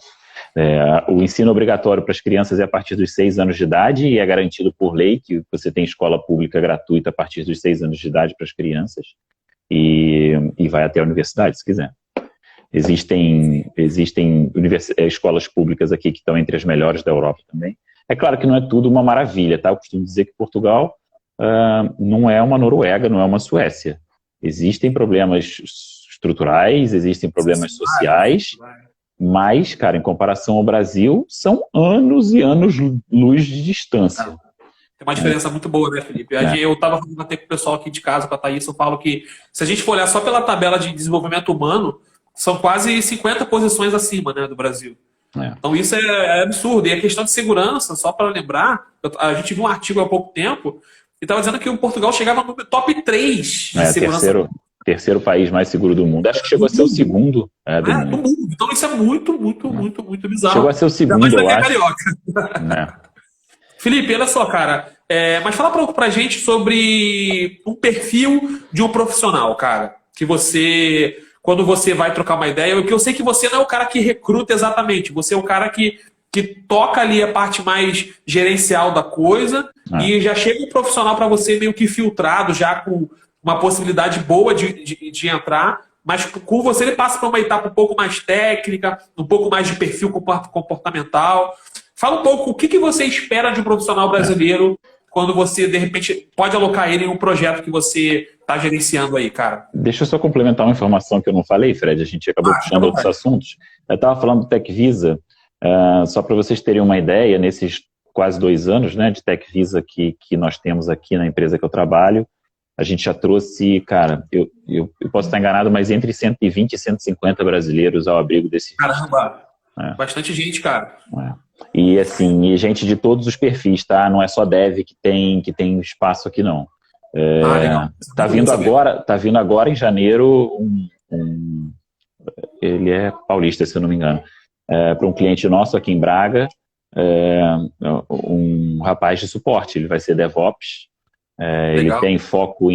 O ensino obrigatório para as crianças é a partir dos 6 anos de idade e é garantido por lei que você tem escola pública gratuita a partir dos 6 anos de idade para as crianças e vai até a universidade, se quiser. Existem escolas públicas aqui que estão entre as melhores da Europa também. É claro que não é tudo uma maravilha, tá? Eu costumo dizer que Portugal não é uma Noruega, não é uma Suécia. Existem problemas estruturais, existem problemas sociais, mas, cara, em comparação ao Brasil, são anos e anos-luz de distância. Tem uma diferença muito boa, né, Felipe? Eu estava falando até com o pessoal aqui de casa, com a Thaís, eu falo que se a gente for olhar só pela tabela de desenvolvimento humano, são quase 50 posições acima, né, do Brasil. Então isso é absurdo. E a questão de segurança, só para lembrar, a gente viu um artigo há pouco tempo e estava dizendo que o Portugal chegava no top 3 de segurança. Terceiro país mais seguro do mundo. Acho que chegou a ser o segundo do mundo. Então isso é muito bizarro. Chegou a ser o segundo, eu acho. Carioca. Felipe, olha só, cara. Mas fala um pouco pra gente sobre um perfil de um profissional, cara. Que você, quando você vai trocar uma ideia, porque eu sei que você não é o cara que recruta exatamente. Você é o cara que toca ali a parte mais gerencial da coisa e já chega um profissional para você meio que filtrado, já com uma possibilidade boa de entrar, mas com você ele passa para uma etapa um pouco mais técnica, um pouco mais de perfil comportamental. Fala um pouco o que você espera de um profissional brasileiro quando você, de repente, pode alocar ele em um projeto que você está gerenciando aí, cara. Deixa eu só complementar uma informação que eu não falei, Fred, a gente acabou puxando outros assuntos. Eu estava falando do TechVisa, só para vocês terem uma ideia, nesses quase 2 anos, né, de TechVisa que nós temos aqui na empresa que eu trabalho, a gente já trouxe, cara, eu posso estar enganado, mas entre 120 e 150 brasileiros ao abrigo desse... Caramba! Bastante gente, cara. E assim, gente de todos os perfis, tá? Não é só dev que tem espaço aqui, não. Legal. Tá vindo agora em janeiro ele é paulista, se eu não me engano, para um cliente nosso aqui em Braga, um rapaz de suporte, ele vai ser DevOps. Ele tem foco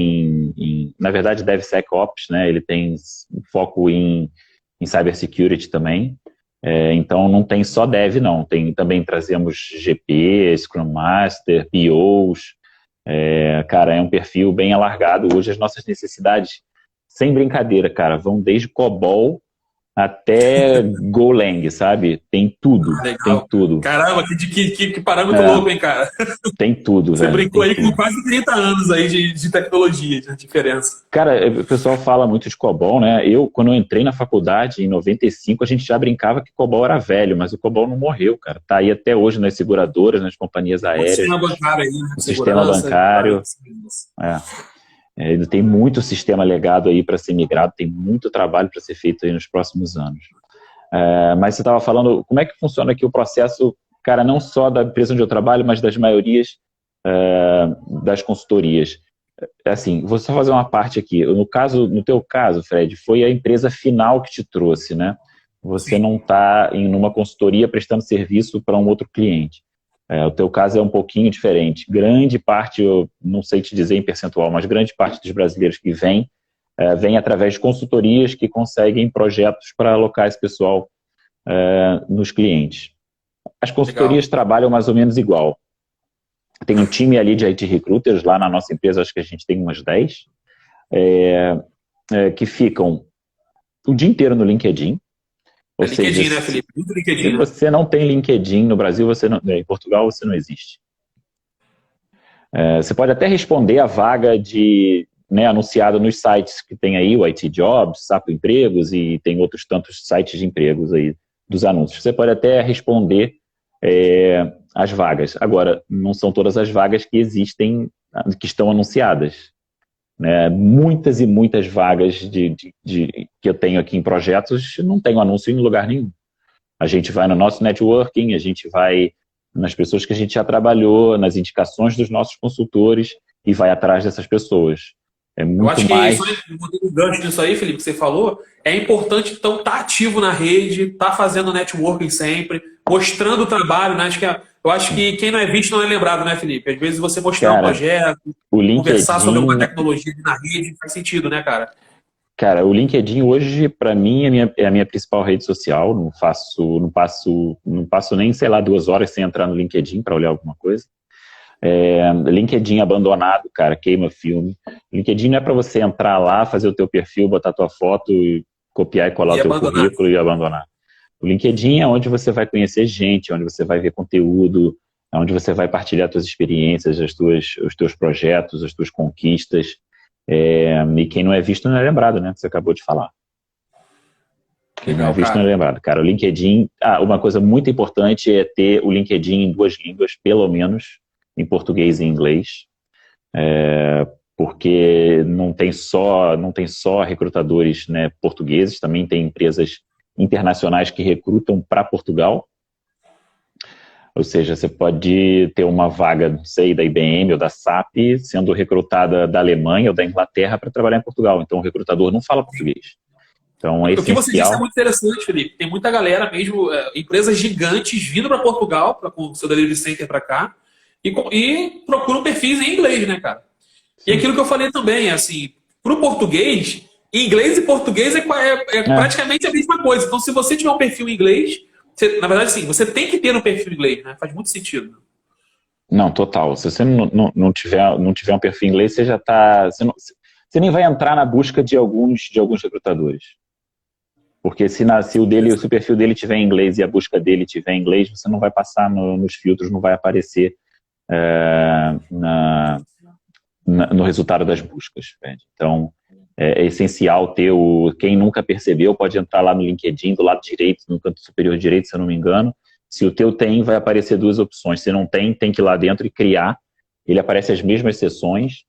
na verdade, DevSecOps, né? Ele tem foco em Cybersecurity também. Então, não tem só Dev, não. Também trazemos GP, Scrum Master, POs. Cara, é um perfil bem alargado. Hoje, as nossas necessidades, sem brincadeira, cara, vão desde COBOL até Golang, sabe? Tem tudo, tem Legal. tudo. Caramba, que parâmetro É, louco, hein, cara? tem tudo, Você velho, brincou tem aí com tudo. quase 30 anos aí de tecnologia, de diferença. Cara, o pessoal fala muito de COBOL, né? Quando eu entrei na faculdade, em 95, a gente já brincava que COBOL era velho, mas o COBOL não morreu, cara. Tá aí até hoje nas seguradoras, nas companhias Muito aéreas, sistema bancário aí, né? no sistema Segurança, bancário. vários. É. Ele tem muito sistema legado aí para ser migrado, tem muito trabalho para ser feito aí nos próximos anos. Mas você estava falando, como é que funciona aqui o processo, cara, não só da empresa onde eu trabalho, mas das maiorias das consultorias. Assim, vou só fazer uma parte aqui. No teu caso, Fred, foi a empresa final que te trouxe, né? Você Sim. não está em uma consultoria prestando serviço para um outro cliente. O teu caso é um pouquinho diferente. Grande parte, eu não sei te dizer em percentual, mas grande parte dos brasileiros que vem através de consultorias que conseguem projetos para alocar esse pessoal nos clientes. As consultorias Legal. trabalham mais ou menos igual. Tem um time ali de IT recruiters, lá na nossa empresa, acho que a gente tem umas 10, que ficam o dia inteiro no LinkedIn. É Ou seja, LinkedIn, né, Felipe? Muito se LinkedIn, né? você não tem LinkedIn no Brasil, em Portugal, você não existe. Você pode até responder a vaga anunciada nos sites que tem aí, o IT Jobs, Sapo Empregos e tem outros tantos sites de empregos aí dos anúncios. Você pode até responder as vagas. Agora, não são todas as vagas que existem, que estão anunciadas. Né? Muitas e muitas vagas que eu tenho aqui em projetos não tenho anúncio em lugar nenhum. A gente vai no nosso networking, a gente vai nas pessoas que a gente já trabalhou, nas indicações dos nossos consultores e vai atrás dessas pessoas. É Eu muito acho que, só mais... um gancho nisso aí, Felipe, que você falou, é importante, então, estar ativo na rede, estar fazendo networking sempre, mostrando o trabalho, né? Eu acho que quem não é visto não é lembrado, né, Felipe? Às vezes você mostrar um Cara, projeto, o conversar sobre alguma LinkedIn... tecnologia na rede, faz sentido, né, cara? Cara, o LinkedIn hoje, para mim, é a minha principal rede social. Não passo nem, sei lá, 2 horas sem entrar no LinkedIn para olhar alguma coisa. LinkedIn abandonado, cara, queima filme. LinkedIn não é para você entrar lá, fazer o teu perfil, botar tua foto, e copiar e colar E o teu abandonar. currículo e abandonar. O LinkedIn é onde você vai conhecer gente, onde você vai ver conteúdo, onde você vai partilhar suas experiências, os teus projetos, as tuas conquistas. E quem não é visto não é lembrado, né? Que você acabou de falar. Quem não é Legal, visto não é cara. lembrado. Cara, o LinkedIn... uma coisa muito importante é ter o LinkedIn em 2 línguas, pelo menos, em português e inglês, porque não tem só recrutadores, né, portugueses, também tem empresas internacionais que recrutam para Portugal. Ou seja, você pode ter uma vaga, não sei, da IBM ou da SAP sendo recrutada da Alemanha ou da Inglaterra para trabalhar em Portugal. Então, o recrutador não fala português. Então, é O que você disse é essencial. muito interessante, Felipe. Tem muita galera mesmo, empresas gigantes vindo para Portugal, com o seu delivery center para cá, e procuram perfis em inglês, né, cara? E Sim. aquilo que eu falei também, assim, para o português, inglês e português é praticamente a mesma coisa. Então, se você tiver um perfil em inglês, na verdade, sim, você tem que ter um perfil em inglês, né? Faz muito sentido. Não, total. Se você não tiver um perfil em inglês, você já está... Você nem vai entrar na busca de alguns recrutadores. Porque se o perfil dele tiver em inglês e a busca dele tiver em inglês, você não vai passar nos filtros, não vai aparecer no resultado das buscas. Né? Então, é essencial ter quem nunca percebeu, pode entrar lá no LinkedIn, do lado direito, no canto superior direito, se eu não me engano. Se o teu tem, vai aparecer 2 opções. Se não tem que ir lá dentro e criar. Ele aparece as mesmas seções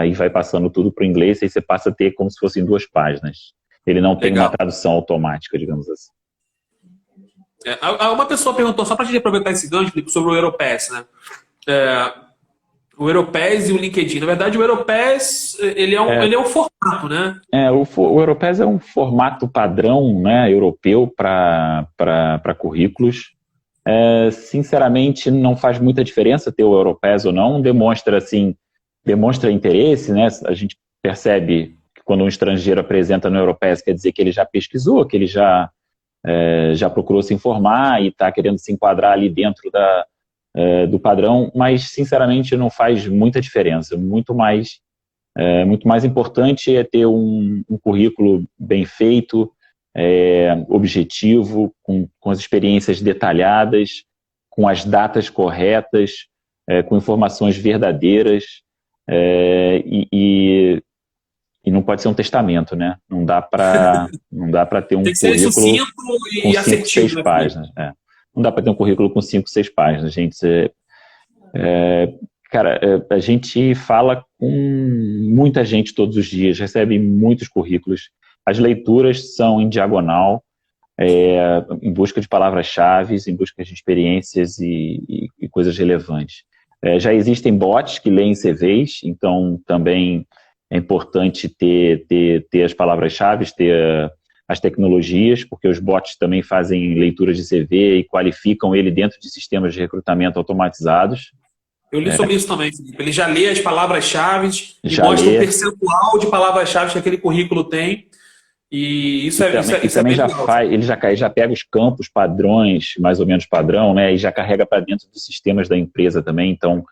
e vai passando tudo para o inglês, e aí você passa a ter como se fossem 2 páginas. Ele não tem uma Legal. tradução automática, digamos assim. Uma pessoa perguntou, só para a gente aproveitar esse gancho, Felipe, sobre o Europass, né? O Europass e o LinkedIn. Na verdade, o Europass, ele é um formato, né? O Europass é um formato padrão, né, europeu para currículos. Sinceramente, não faz muita diferença ter o Europass ou não. Demonstra interesse, né? A gente percebe que quando um estrangeiro apresenta no Europass, quer dizer que ele já pesquisou, que ele já procurou se informar e está querendo se enquadrar ali dentro do padrão, mas, sinceramente, não faz muita diferença. Muito mais importante é ter um currículo bem feito, objetivo, com as experiências detalhadas, com as datas corretas, com informações verdadeiras, e não pode ser um testamento, né? Não dá para ter um Tem que ser currículo sucinto com e 5, assertivo, 6 né, páginas. Não dá para ter um currículo com 5, 6 páginas, gente. Cara, a gente fala com muita gente todos os dias, recebe muitos currículos. As leituras são em diagonal, em busca de palavras-chave, em busca de experiências e coisas relevantes. Já existem bots que leem CVs, então também é importante ter as palavras-chave, ter as tecnologias, porque os bots também fazem leituras de CV e qualificam ele dentro de sistemas de recrutamento automatizados. Eu li sobre isso também, Felipe. Ele já lê as palavras-chave e Já mostra lê. o percentual de palavras-chave que aquele currículo tem. E isso é também bem legal. ele já pega os campos padrões, mais ou menos padrão, né? E já carrega para dentro dos sistemas da empresa também. Então,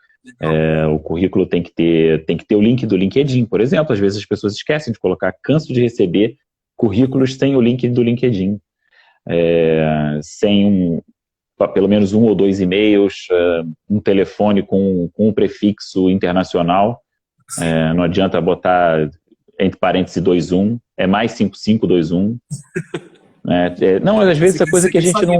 o currículo tem que ter o link do LinkedIn, por exemplo. Às vezes as pessoas esquecem de colocar. Canso de receber currículos sem o link do LinkedIn, sem pelo menos 1 ou 2 e-mails, um telefone com um prefixo internacional. Não adianta botar entre parênteses 21, é mais 5521. Não, às vezes é coisa que a gente não...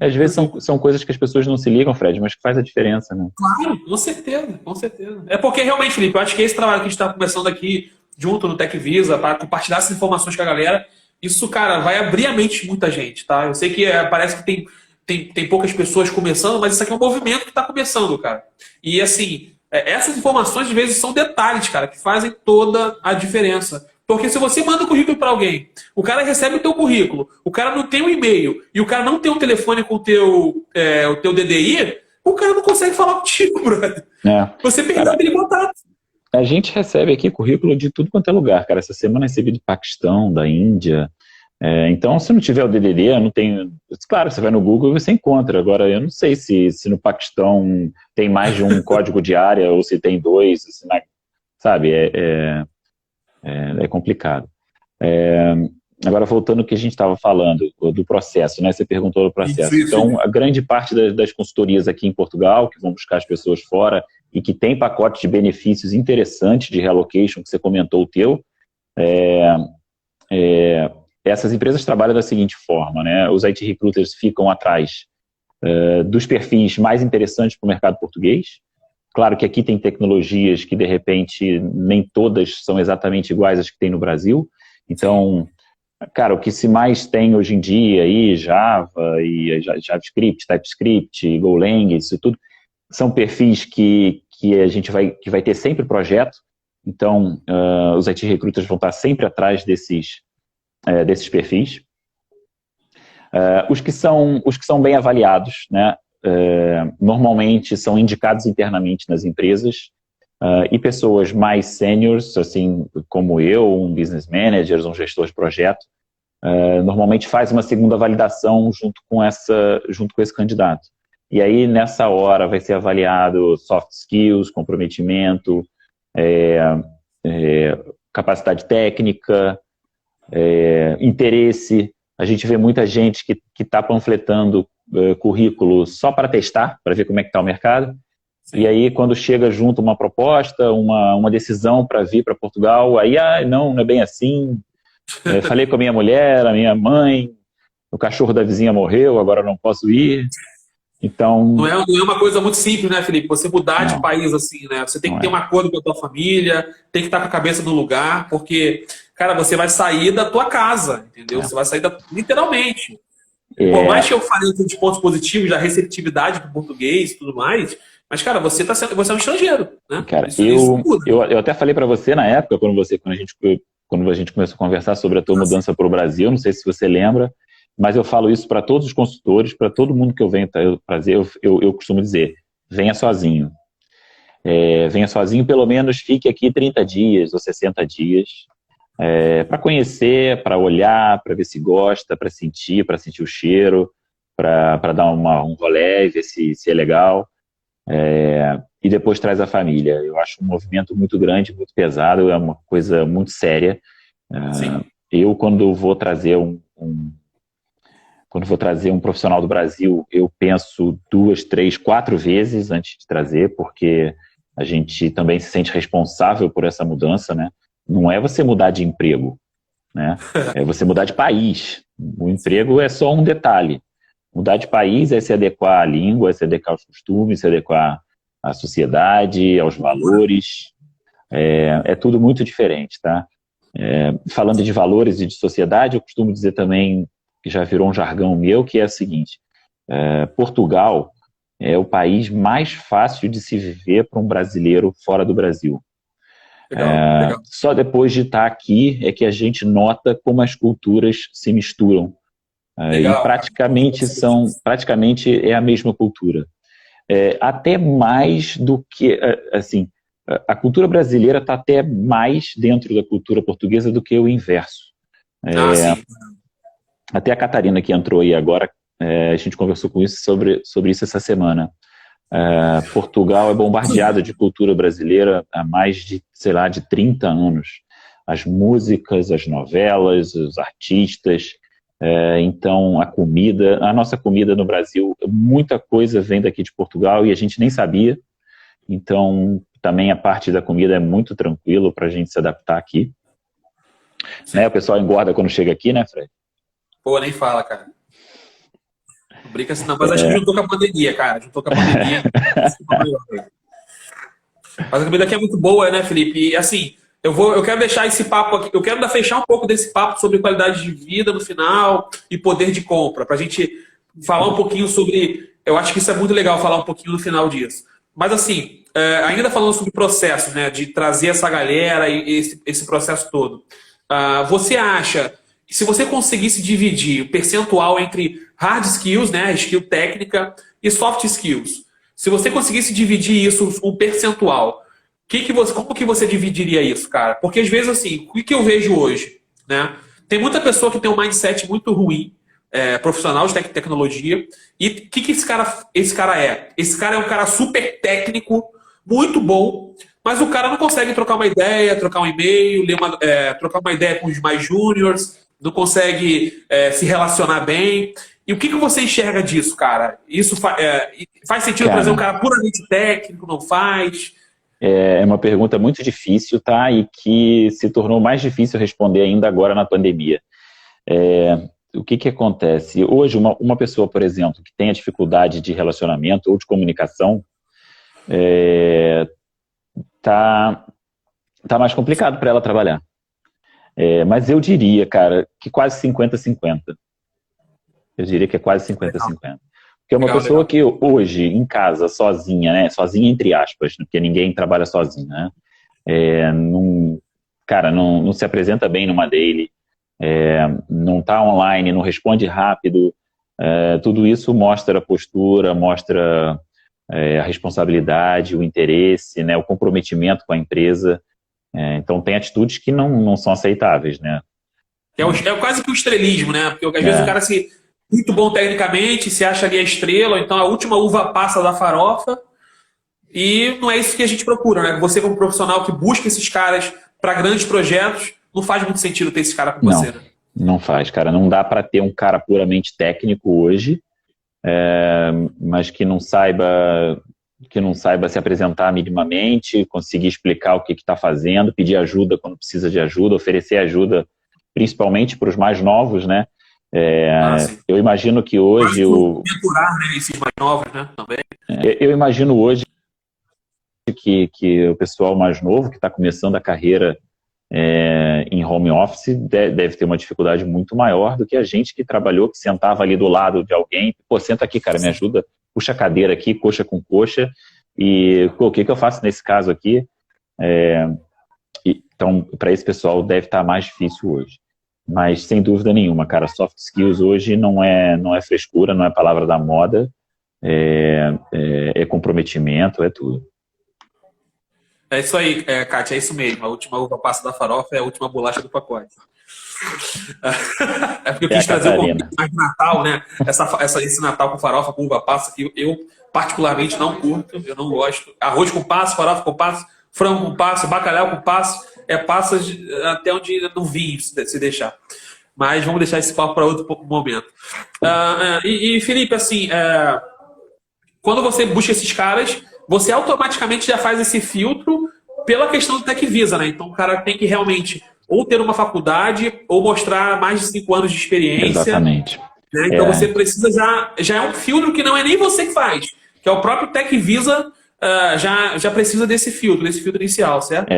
Às vezes são coisas que as pessoas não se ligam, Fred, mas que faz a diferença, né? Claro, com certeza, com certeza. É porque realmente, Felipe, eu acho que esse trabalho que a gente está começando aqui junto no TechVisa, para compartilhar essas informações com a galera, isso, cara, vai abrir a mente de muita gente, tá? Eu sei que parece que tem poucas pessoas começando, mas isso aqui é um movimento que está começando, cara. E assim, essas informações, às vezes, são detalhes, cara, que fazem toda a diferença. Porque se você manda o currículo para alguém, o cara recebe o teu currículo, o cara não tem um e-mail e o cara não tem um telefone com o teu DDI, o cara não consegue falar contigo, brother. Você perdeu aquele contato. A gente recebe aqui currículo de tudo quanto é lugar, cara. Essa semana eu recebi do Paquistão, da Índia. Então, se não tiver o DDD, eu não tenho... Claro, você vai no Google e você encontra. Agora, eu não sei se no Paquistão tem mais de um código de área ou se tem 2, sabe? É complicado. Agora, voltando ao que a gente estava falando, do processo, né? Você perguntou do processo. Isso. Então, a grande parte das consultorias aqui em Portugal, que vão buscar as pessoas fora e que tem pacotes de benefícios interessantes de relocation, que você comentou o teu, essas empresas trabalham da seguinte forma, né? Os IT recruiters ficam atrás dos perfis mais interessantes para o mercado português. Claro que aqui tem tecnologias que, de repente, nem todas são exatamente iguais às que tem no Brasil. Então, cara, o que se mais tem hoje em dia aí, Java, e JavaScript, TypeScript, Golang, isso tudo, são perfis que a gente vai ter sempre projeto. Então, os IT recruiters vão estar sempre atrás desses perfis. Os que são bem avaliados, né? Normalmente são indicados internamente nas empresas, e pessoas mais seniors, assim como eu, um business manager, um gestor de projeto, normalmente faz uma segunda validação junto com esse candidato. E aí, nessa hora, vai ser avaliado soft skills, comprometimento, capacidade técnica, interesse. A gente vê muita gente que está panfletando currículo só para testar, para ver como é que está o mercado. Sim. E aí, quando chega junto uma proposta, uma decisão para vir para Portugal, aí, não é bem assim. Falei com a minha mulher, a minha mãe, o cachorro da vizinha morreu, agora não posso ir. Então... Não é uma coisa muito simples, né, Felipe? Você mudar de país assim, né? Você tem que ter um acordo com a tua família, tem que estar com a cabeça no lugar, porque, cara, você vai sair da tua casa, entendeu? Você vai sair literalmente. Por mais que eu falei de pontos positivos, da receptividade do português e tudo mais, mas, cara, você é um estrangeiro, né? Cara, eu até falei para você na época, quando a gente começou a conversar sobre a tua mudança para o Brasil, não sei se você lembra, mas eu falo isso para todos os consultores, para todo mundo que eu venho trazer, eu costumo dizer, venha sozinho. Venha sozinho, pelo menos fique aqui 30 dias ou 60 dias, para conhecer, para olhar, para ver se gosta, para sentir o cheiro, para dar um rolê, ver se é legal, e depois traz a família. Eu acho um movimento muito grande, muito pesado, é uma coisa muito séria. Eu, quando vou trazer um quando vou trazer um profissional do Brasil, eu penso 2, 3, 4 vezes antes de trazer, porque a gente também se sente responsável por essa mudança, né? Não é você mudar de emprego, né? É você mudar de país. O emprego é só um detalhe. Mudar de país é se adequar à língua, é se adequar aos costumes, se adequar à sociedade, aos valores. É tudo muito diferente, tá? Falando de valores e de sociedade, eu costumo dizer também, que já virou um jargão meu, que é o seguinte: Portugal é o país mais fácil de se viver para um brasileiro fora do Brasil. Legal. Só depois de estar aqui é que a gente nota como as culturas se misturam. E praticamente é a mesma cultura. Até mais do que, assim, a cultura brasileira está até mais dentro da cultura portuguesa do que o inverso. Sim. Até a Catarina que entrou aí agora, a gente conversou com isso sobre isso essa semana. Portugal é bombardeado de cultura brasileira há mais de, sei lá, de 30 anos. As músicas, as novelas, os artistas, então a nossa comida no Brasil, muita coisa vem daqui de Portugal e a gente nem sabia. Então, também a parte da comida é muito tranquilo para a gente se adaptar aqui. Né, o pessoal engorda quando chega aqui, né, Fred? Pô, nem fala, cara. Não brinca assim não, mas acho que juntou com a pandemia, cara. Juntou com a pandemia. Mas a comida aqui é muito boa, né, Felipe? E assim, eu quero deixar esse papo aqui, eu quero fechar um pouco desse papo sobre qualidade de vida no final e poder de compra, pra gente falar um pouquinho sobre. Eu acho que isso é muito legal falar um pouquinho no final disso. Mas assim, ainda falando sobre processo, né, de trazer essa galera e esse processo todo. Você acha que se você conseguisse dividir o percentual entre hard skills, né, skill técnica, e soft skills, se você conseguisse dividir isso, um percentual, como que você dividiria isso, cara? Porque às vezes, assim, o que eu vejo hoje, né? Tem muita pessoa que tem um mindset muito ruim, profissional de tecnologia, e o que esse cara é? Esse cara é um cara super técnico, muito bom, mas o cara não consegue trocar uma ideia, trocar um e-mail, trocar uma ideia com os mais júniors, não consegue se relacionar bem. E o que você enxerga disso, cara? Isso faz sentido trazer um cara puramente técnico? Não faz? É uma pergunta muito difícil, tá? E que se tornou mais difícil responder ainda agora na pandemia. O que acontece? Hoje, uma pessoa, por exemplo, que tem a dificuldade de relacionamento ou de comunicação, tá mais complicado para ela trabalhar. Mas eu diria, cara, que quase 50-50. Eu diria que é quase 50-50. Porque uma pessoa que hoje, em casa, sozinha, né? Sozinha entre aspas, porque ninguém trabalha sozinho, né? Não se apresenta bem numa daily, não está online, não responde rápido. Tudo isso mostra a postura, mostra a responsabilidade, o interesse, né? O comprometimento com a empresa. Então tem atitudes que não são aceitáveis, né? É quase que o estrelismo, né? Porque às vezes o cara muito bom tecnicamente, se acha ali a estrela, ou então a última uva passa da farofa, e não é isso que a gente procura, né? Você como profissional que busca esses caras para grandes projetos, não faz muito sentido ter esse cara com você, né? Não faz, cara. Não dá para ter um cara puramente técnico hoje, mas que não saiba se apresentar minimamente, conseguir explicar o que está fazendo, pedir ajuda quando precisa de ajuda, oferecer ajuda, principalmente para os mais novos, né? Eu imagino que hoje mentorar, né, esses mais novos, né, também. Eu imagino hoje que o pessoal mais novo que está começando a carreira em home office deve ter uma dificuldade muito maior do que a gente que trabalhou, que sentava ali do lado de alguém, pô, senta aqui, cara, me ajuda, puxa a cadeira aqui, coxa com coxa, e o que eu faço nesse caso aqui? Então, para esse pessoal deve estar mais difícil hoje. Mas, sem dúvida nenhuma, cara, soft skills hoje não é frescura, não é palavra da moda, é comprometimento, é tudo. É isso aí, Kátia, é isso mesmo. A última uva passa da farofa é a última bolacha do pacote. É porque eu quis trazer um pouco mais de Natal, né? Esse Natal com farofa, com uva passa, que eu particularmente não curto, eu não gosto. Arroz com passo, farofa com passo, frango com passo, bacalhau com passo, passas até onde não vi se deixar. Mas vamos deixar esse papo para outro momento. Felipe, assim, quando você busca esses caras, você automaticamente já faz esse filtro pela questão do TechVisa, né? Então o cara tem que realmente ou ter uma faculdade ou mostrar mais de 5 anos de experiência. Exatamente. Né? Então você precisa já é um filtro que não é nem você que faz, que é o próprio TechVisa já precisa desse filtro inicial, certo?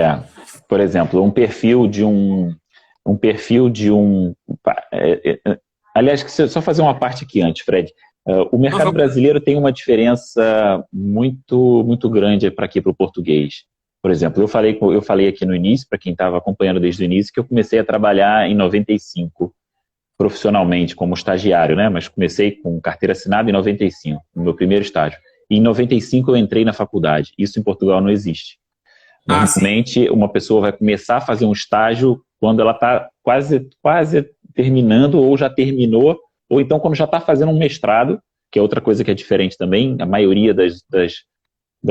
Por exemplo, um perfil de aliás, só fazer uma parte aqui antes, Fred. O mercado brasileiro tem uma diferença muito, muito grande para aqui, para o português. Por exemplo, eu falei aqui no início, para quem estava acompanhando desde o início, que eu comecei a trabalhar em 95, profissionalmente, como estagiário, né? Mas comecei com carteira assinada em 95, no meu primeiro estágio. E em 95 eu entrei na faculdade. Isso em Portugal não existe. Normalmente, uma pessoa vai começar a fazer um estágio quando ela está quase terminando, ou já terminou, ou então quando já está fazendo um mestrado, que é outra coisa que é diferente também. A maioria das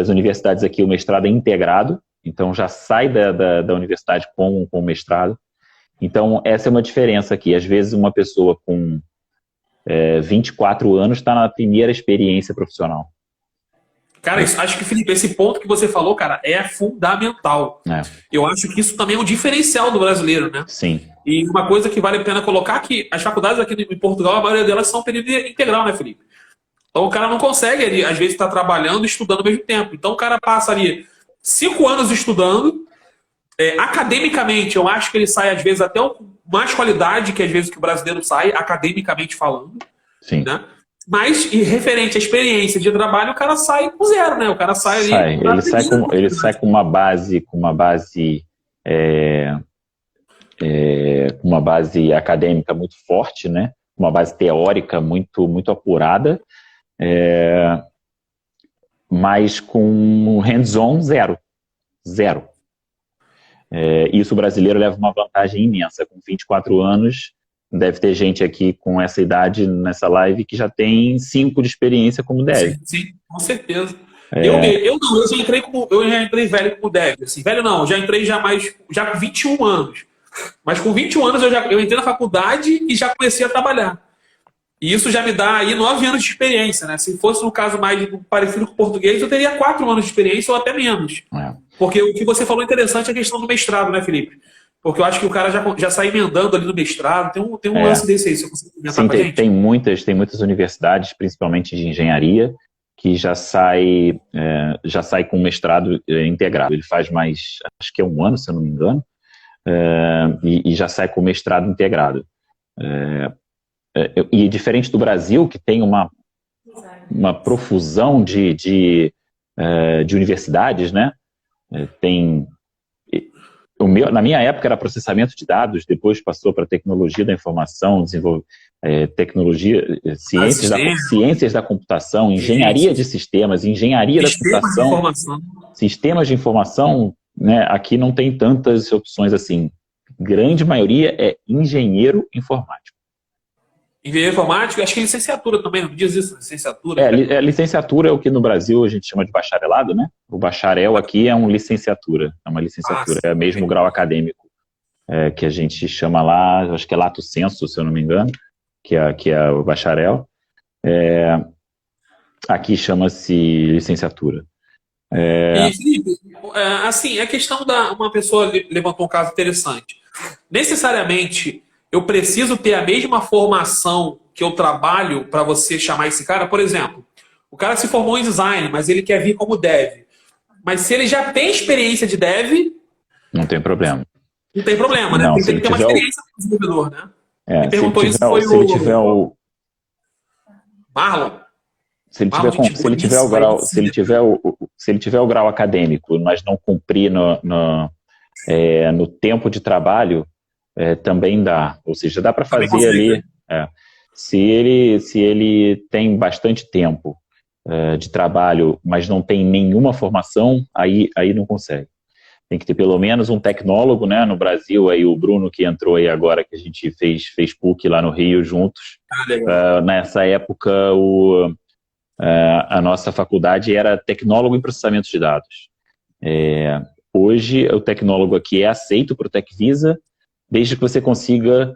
universidades aqui, o mestrado é integrado, então já sai da universidade com o mestrado. Então, essa é uma diferença aqui. Às vezes, uma pessoa com 24 anos está na primeira experiência profissional. Cara, acho que, Felipe, esse ponto que você falou, cara, é fundamental. Eu acho que isso também é um diferencial do brasileiro, né? Sim. E uma coisa que vale a pena colocar é que as faculdades aqui em Portugal, a maioria delas são período integral, né, Felipe? Então o cara não consegue, ali, às vezes, estar trabalhando e estudando ao mesmo tempo. Então o cara passa ali 5 anos estudando. Academicamente, eu acho que ele sai, às vezes, até com mais qualidade que, às vezes, que o brasileiro sai, academicamente falando. Sim. Né? Mas, e referente à experiência de trabalho, o cara sai com zero, né? O cara sai ali... Ele sai com uma base acadêmica muito forte, né? Uma base teórica muito, muito apurada, mas com hands-on zero. Isso o brasileiro leva uma vantagem imensa. Com 24 anos, deve ter gente aqui com essa idade nessa live que já tem 5 de experiência como dev. Sim, com certeza. Eu já entrei velho como dev. Assim, velho não, eu já entrei já com 21 anos. Mas com 21 anos eu entrei na faculdade e já comecei a trabalhar. E isso já me dá aí 9 anos de experiência, né? Se fosse no caso mais parecido com o português, eu teria 4 anos de experiência ou até menos. Porque o que você falou interessante é a questão do mestrado, né, Felipe? Porque eu acho que o cara já sai emendando ali no mestrado. Tem um lance desse aí, se você comentar com a gente. Tem muitas universidades, principalmente de engenharia, que já sai com mestrado integrado. Ele faz mais, acho que é 1 ano, se eu não me engano, e já sai com mestrado integrado. E diferente do Brasil, que tem uma profusão de universidades, né? Na minha época era processamento de dados, depois passou para tecnologia da informação, ciências da computação, engenharia de sistemas, engenharia da computação, sistemas de informação, né? Aqui não tem tantas opções assim. Grande maioria é engenheiro informático. Engenheiro informático, acho que licenciatura também, não diz isso, licenciatura. Licenciatura é o que no Brasil a gente chama de bacharelado, né? O bacharel aqui é uma licenciatura, é o mesmo grau acadêmico que a gente chama lá, acho que é lato sensu, se eu não me engano, que é o bacharel. Aqui chama-se licenciatura. E, Felipe, assim, a questão uma pessoa levantou um caso interessante. Necessariamente, eu preciso ter a mesma formação que eu trabalho para você chamar esse cara? Por exemplo, o cara se formou em design, mas ele quer vir como dev. Mas se ele já tem experiência de dev... Não tem problema. Não tem problema, né? Ele tem que ter uma experiência como desenvolvedor, né? Ele perguntou isso, foi se ele tiver o... Marlon? Se ele tiver o grau acadêmico, mas não cumprir no tempo de trabalho, também dá. Ou seja, dá para fazer ali. Se ele tem bastante tempo de trabalho, mas não tem nenhuma formação, aí não consegue. Tem que ter pelo menos um tecnólogo, né? No Brasil, aí o Bruno que entrou aí agora, que a gente fez PUC lá no Rio juntos. Nessa época, a nossa faculdade era tecnólogo em processamento de dados. Hoje, o tecnólogo aqui é aceito para o TechVisa, desde que você consiga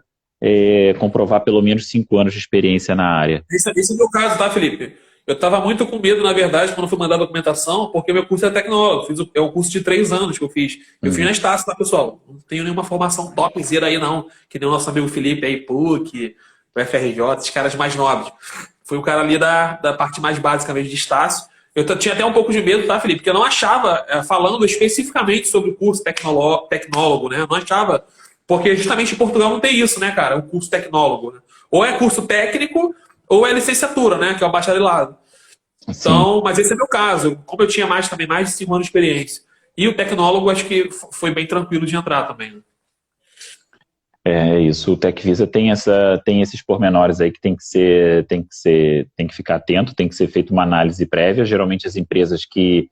comprovar pelo menos 5 anos de experiência na área. Esse é o meu caso, tá, Felipe? Eu estava muito com medo, na verdade, quando fui mandar a documentação, porque meu curso é tecnólogo. É um curso de 3 anos que eu fiz. Eu fiz na Estácio, tá, pessoal? Não tenho nenhuma formação topzera aí, não. Que nem o nosso amigo Felipe aí, PUC, o FRJ, esses caras mais nobres. Fui o cara ali da parte mais básica mesmo de Estácio. Eu tinha até um pouco de medo, tá, Felipe? Porque eu não achava, falando especificamente sobre o curso tecnólogo, né? Eu não achava, porque justamente em Portugal não tem isso, né, cara? O curso tecnólogo, né? Ou é curso técnico, ou é licenciatura, né? Que é o bacharelado. Então, mas esse é meu caso. Como eu tinha também mais de 5 anos de experiência. E o tecnólogo, acho que foi bem tranquilo de entrar também, né? É isso, o TecVisa tem esses pormenores aí que tem que ficar atento, tem que ser feita uma análise prévia. Geralmente as empresas que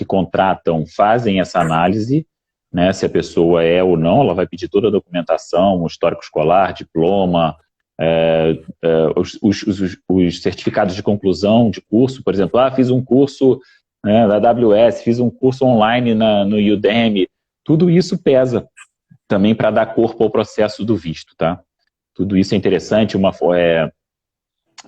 contratam fazem essa análise, né? Se a pessoa é ou não, ela vai pedir toda a documentação, o histórico escolar, diploma, os certificados de conclusão de curso, por exemplo, fiz um curso, né, da AWS, fiz um curso online no Udemy, tudo isso pesa também para dar corpo ao processo do visto, tá? Tudo isso é interessante,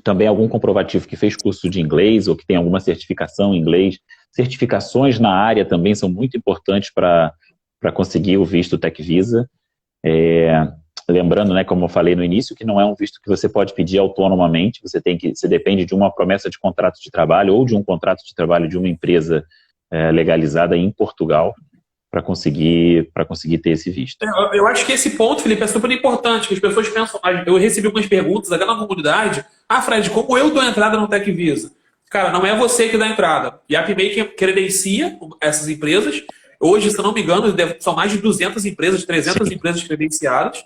também algum comprovativo que fez curso de inglês ou que tem alguma certificação em inglês. Certificações na área também são muito importantes para conseguir o visto TecVisa. Lembrando, né, como eu falei no início, que não é um visto que você pode pedir autonomamente, você depende de uma promessa de contrato de trabalho ou de um contrato de trabalho de uma empresa legalizada em Portugal para conseguir ter esse visto. Eu acho que esse ponto, Felipe, é super importante, que as pessoas pensam. Eu recebi algumas perguntas até na comunidade. Fred, como eu dou entrada no TecVisa? Cara, não é você que dá entrada. E a PMake credencia essas empresas. Hoje, se eu não me engano, são mais de 200 empresas, 300 empresas credenciadas.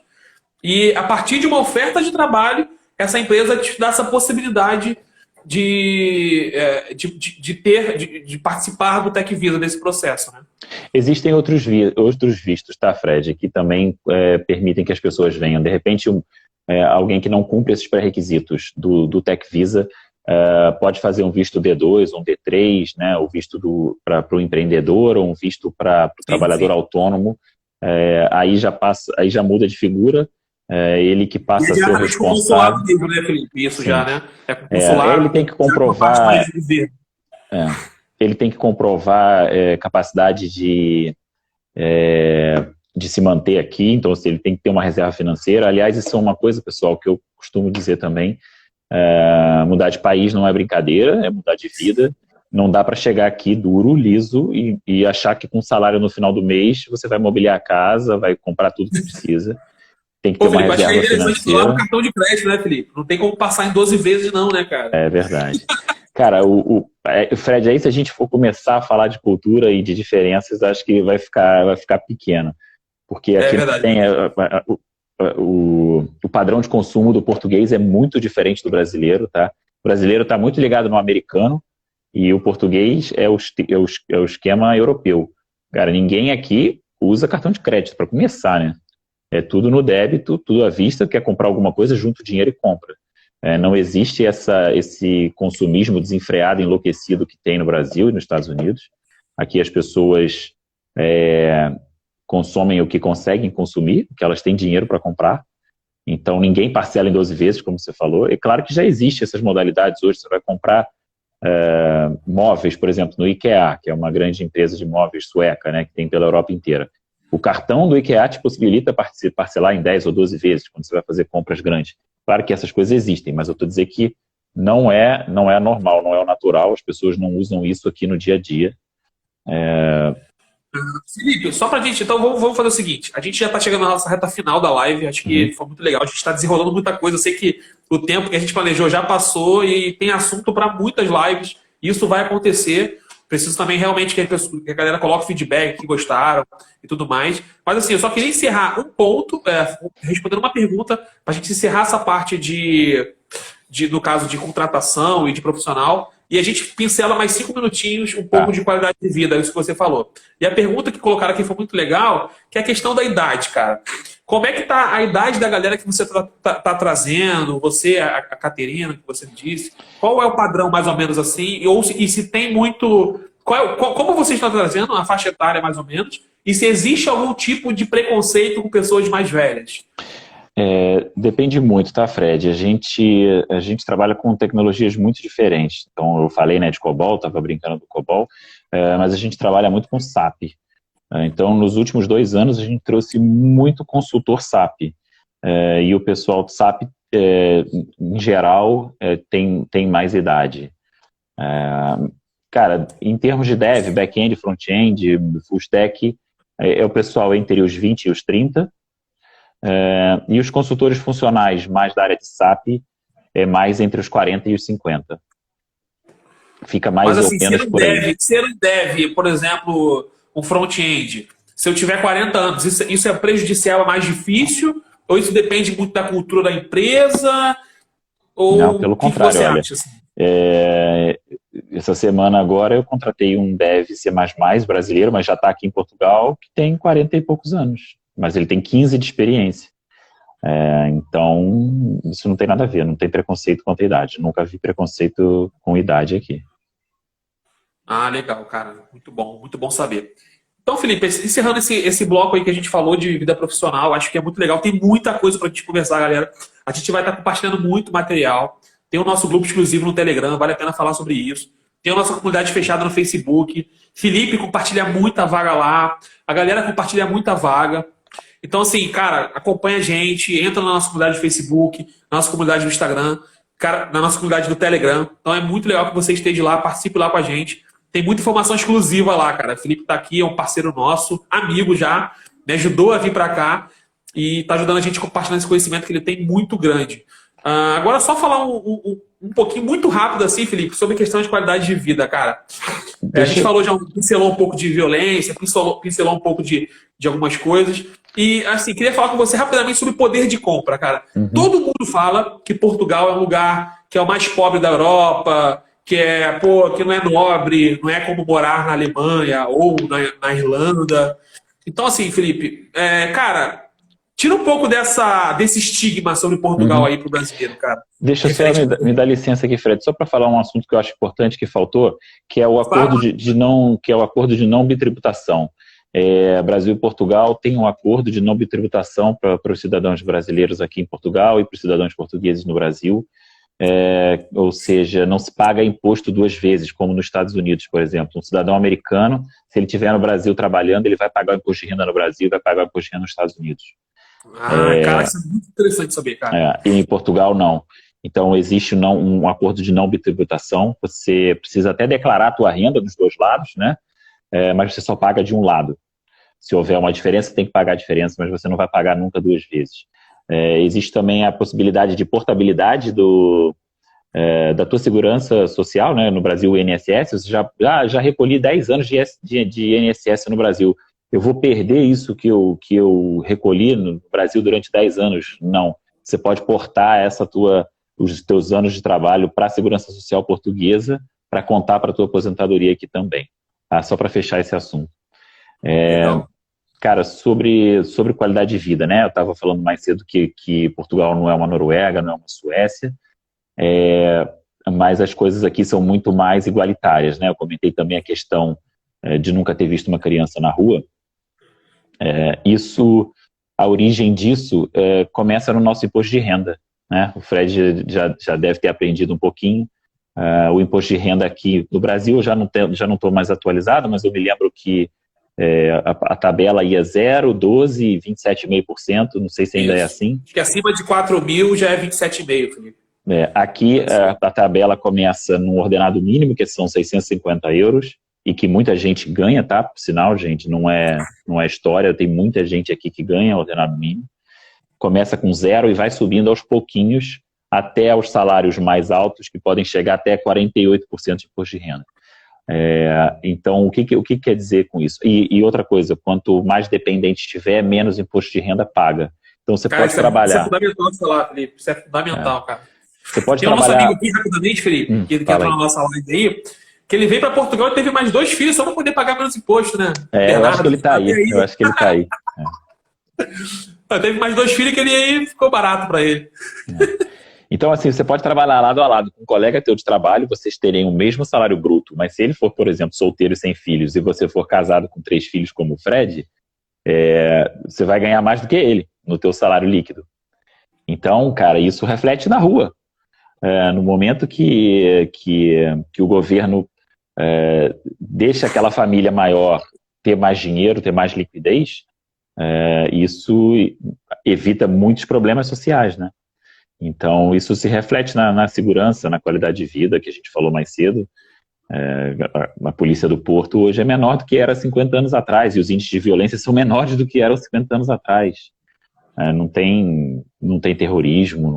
E a partir de uma oferta de trabalho, essa empresa te dá essa possibilidade de participar do TecVisa desse processo, né? Existem outros vistos, tá, Fred, que também permitem que as pessoas venham. De repente, alguém que não cumpre esses pré-requisitos do TecVisa pode fazer um visto D2, um D3, né, o visto para o empreendedor, ou um visto para o trabalhador autônomo. Aí já muda de figura. Ele que passa a ser o responsável. Com o consulado, né, Felipe? Isso. Sim. Já, né? Com o consulado. Ele tem que comprovar. Ele tem que comprovar capacidade de se manter aqui, então ele tem que ter uma reserva financeira. Aliás, isso é uma coisa, pessoal, que eu costumo dizer também. Mudar de país não é brincadeira, é mudar de vida. Não dá para chegar aqui duro, liso e achar que com salário no final do mês você vai mobiliar a casa, vai comprar tudo que precisa. Tem que ter uma reserva financeira. Acho que cartão de crédito, né, Felipe? Não tem como passar em 12 vezes não, né, cara? É verdade. Cara, Fred, aí se a gente for começar a falar de cultura e de diferenças, acho que vai ficar pequeno. Porque aqui tem o padrão de consumo do português é muito diferente do brasileiro, tá? O brasileiro está muito ligado no americano e o português é o esquema europeu. Cara, ninguém aqui usa cartão de crédito, para começar, né? É tudo no débito, tudo à vista, quer comprar alguma coisa, junta o dinheiro e compra. Não existe esse consumismo desenfreado, enlouquecido que tem no Brasil e nos Estados Unidos. Aqui as pessoas consomem o que conseguem consumir, o que elas têm dinheiro para comprar. Então ninguém parcela em 12 vezes, como você falou. É claro que já existem essas modalidades hoje. Você vai comprar móveis, por exemplo, no IKEA, que é uma grande empresa de móveis sueca, né, que tem pela Europa inteira. O cartão do IKEA te possibilita parcelar em 10 ou 12 vezes, quando você vai fazer compras grandes. Claro que essas coisas existem, mas eu estou dizendo que não é normal, não é o natural, as pessoas não usam isso aqui no dia a dia. Felipe, só pra gente, então vamos fazer o seguinte, a gente já está chegando na nossa reta final da live, acho que foi muito legal, a gente está desenrolando muita coisa, eu sei que o tempo que a gente planejou já passou e tem assunto para muitas lives, isso vai acontecer. Preciso também realmente que a galera coloque feedback, que gostaram e tudo mais. Mas assim, eu só queria encerrar um ponto, respondendo uma pergunta, para a gente encerrar essa parte no caso de contratação e de profissional, e a gente pincela mais 5 minutinhos um pouco de qualidade de vida, isso que você falou. E a pergunta que colocaram aqui foi muito legal, que é a questão da idade, cara. Como é que tá a idade da galera que você tá trazendo? Você, a Caterina, que você disse. Qual é o padrão, mais ou menos assim? E se tem muito... Como vocês estão trazendo a faixa etária, mais ou menos? E se existe algum tipo de preconceito com pessoas mais velhas? Depende muito, tá, Fred? A gente trabalha com tecnologias muito diferentes. Então, eu falei, né, de COBOL, estava brincando do COBOL, mas a gente trabalha muito com SAP. Então, nos últimos 2 anos, a gente trouxe muito consultor SAP. E o pessoal do SAP, em geral, tem mais idade. Cara, em termos de dev, back-end, front-end, full stack, é o pessoal entre os 20 e os 30. E os consultores funcionais mais da área de SAP é mais entre os 40 e os 50. Fica mais Mas ou assim, menos por aí. ser um dev, por exemplo, um front-end, se eu tiver 40 anos, isso é prejudicial, é mais difícil? Ou isso depende muito da cultura da empresa? Não, Ou pelo o que contrário, você olha. acha? Assim? Essa semana agora eu contratei um dev C++ brasileiro, mas já está aqui em Portugal, que tem 40 e poucos anos. Mas ele tem 15 de experiência. Então, isso não tem nada a ver, não tem preconceito contra a idade. Nunca vi preconceito com idade aqui. Ah, legal, cara. Muito bom saber. Então, Felipe, encerrando esse bloco aí que a gente falou de vida profissional, acho que é muito legal. Tem muita coisa pra gente conversar, galera. A gente vai estar compartilhando muito material. Tem o nosso grupo exclusivo no Telegram, vale a pena falar sobre isso. Tem a nossa comunidade fechada no Facebook. Felipe compartilha muita vaga lá. A galera compartilha muita vaga. Então, assim, cara, acompanha a gente, entra na nossa comunidade do Facebook, na nossa comunidade do Instagram, cara, na nossa comunidade do Telegram. Então é muito legal que você esteja lá, participe lá com a gente. Tem muita informação exclusiva lá, cara. O Felipe tá aqui, é um parceiro nosso, amigo já, me ajudou a vir para cá e tá ajudando a gente a compartilhar esse conhecimento que ele tem muito grande. Agora, só falar um pouquinho, muito rápido assim, Felipe, sobre a questão de qualidade de vida, cara. A gente falou, já pincelou um pouco de violência, pincelou um pouco de algumas coisas. E, assim, queria falar com você rapidamente sobre poder de compra, cara. Todo mundo fala que Portugal é um lugar que é o mais pobre da Europa, que não é nobre, não é como morar na Alemanha ou na Irlanda. Então, assim, Felipe, cara, tira um pouco desse estigma sobre Portugal aí pro brasileiro, cara. Deixa eu só me dar licença aqui, Fred, só para falar um assunto que eu acho importante que faltou, que é o acordo de não bitributação. Brasil e Portugal têm um acordo de não bitributação para os cidadãos brasileiros aqui em Portugal e para os cidadãos portugueses no Brasil. Ou seja, não se paga imposto 2 vezes, como nos Estados Unidos, por exemplo. Um cidadão americano, se ele estiver no Brasil trabalhando, ele vai pagar o imposto de renda no Brasil e vai pagar o imposto de renda nos Estados Unidos. Cara, isso é muito interessante saber, cara. E em Portugal, não. Então, existe um acordo de não bitributação. Você precisa até declarar a tua renda dos 2 lados, né? Mas você só paga de um lado. Se houver uma diferença, tem que pagar a diferença, mas você não vai pagar nunca 2 vezes. Existe também a possibilidade de portabilidade da tua segurança social, né? No Brasil, o INSS. Você já recolhi 10 anos de INSS no Brasil. Eu vou perder isso que eu recolhi no Brasil durante 10 anos? Não. Você pode portar os teus anos de trabalho para a segurança social portuguesa para contar para a tua aposentadoria aqui também. Tá? Só para fechar esse assunto. Cara, sobre qualidade de vida, né? Eu estava falando mais cedo que Portugal não é uma Noruega, não é uma Suécia, mas as coisas aqui são muito mais igualitárias, né? Eu comentei também a questão de nunca ter visto uma criança na rua. A origem disso começa no nosso imposto de renda, né? O Fred já deve ter aprendido um pouquinho. O imposto de renda aqui no Brasil, eu já não estou mais atualizado, mas eu me lembro que a tabela ia 0, 12 e 27,5%, não sei se ainda é assim. Acho que acima de 4 mil já é 27,5%, Felipe. Aqui a tabela começa no ordenado mínimo, que são 650 euros, e que muita gente ganha, tá? Por sinal, gente, não é história, tem muita gente aqui que ganha ordenado mínimo. Começa com 0 e vai subindo aos pouquinhos até os salários mais altos, que podem chegar até 48% de imposto de renda. Então, o que quer dizer com isso? E outra coisa, quanto mais dependente tiver, menos imposto de renda paga. Então, você pode trabalhar... Isso é fundamental de falar, Felipe. Isso é fundamental, cara. Você pode Tem trabalhar... um nosso amigo aqui, rapidamente, Felipe, que entrou na nossa live aí, que ele veio para Portugal e teve mais 2 filhos só para poder pagar menos imposto, né? Eu acho que ele tá aí. Teve mais 2 filhos que ele aí ficou barato para ele. Então, assim, você pode trabalhar lado a lado com um colega teu de trabalho, vocês terem o mesmo salário bruto, mas se ele for, por exemplo, solteiro e sem filhos, e você for casado com 3 filhos como o Fred, você vai ganhar mais do que ele no teu salário líquido. Então, cara, isso reflete na rua. No momento que o governo deixa aquela família maior ter mais dinheiro, ter mais liquidez, isso evita muitos problemas sociais, né? Então, isso se reflete na segurança, na qualidade de vida, que a gente falou mais cedo. A polícia do Porto hoje é menor do que era 50 anos atrás, e os índices de violência são menores do que eram 50 anos atrás. Não tem terrorismo,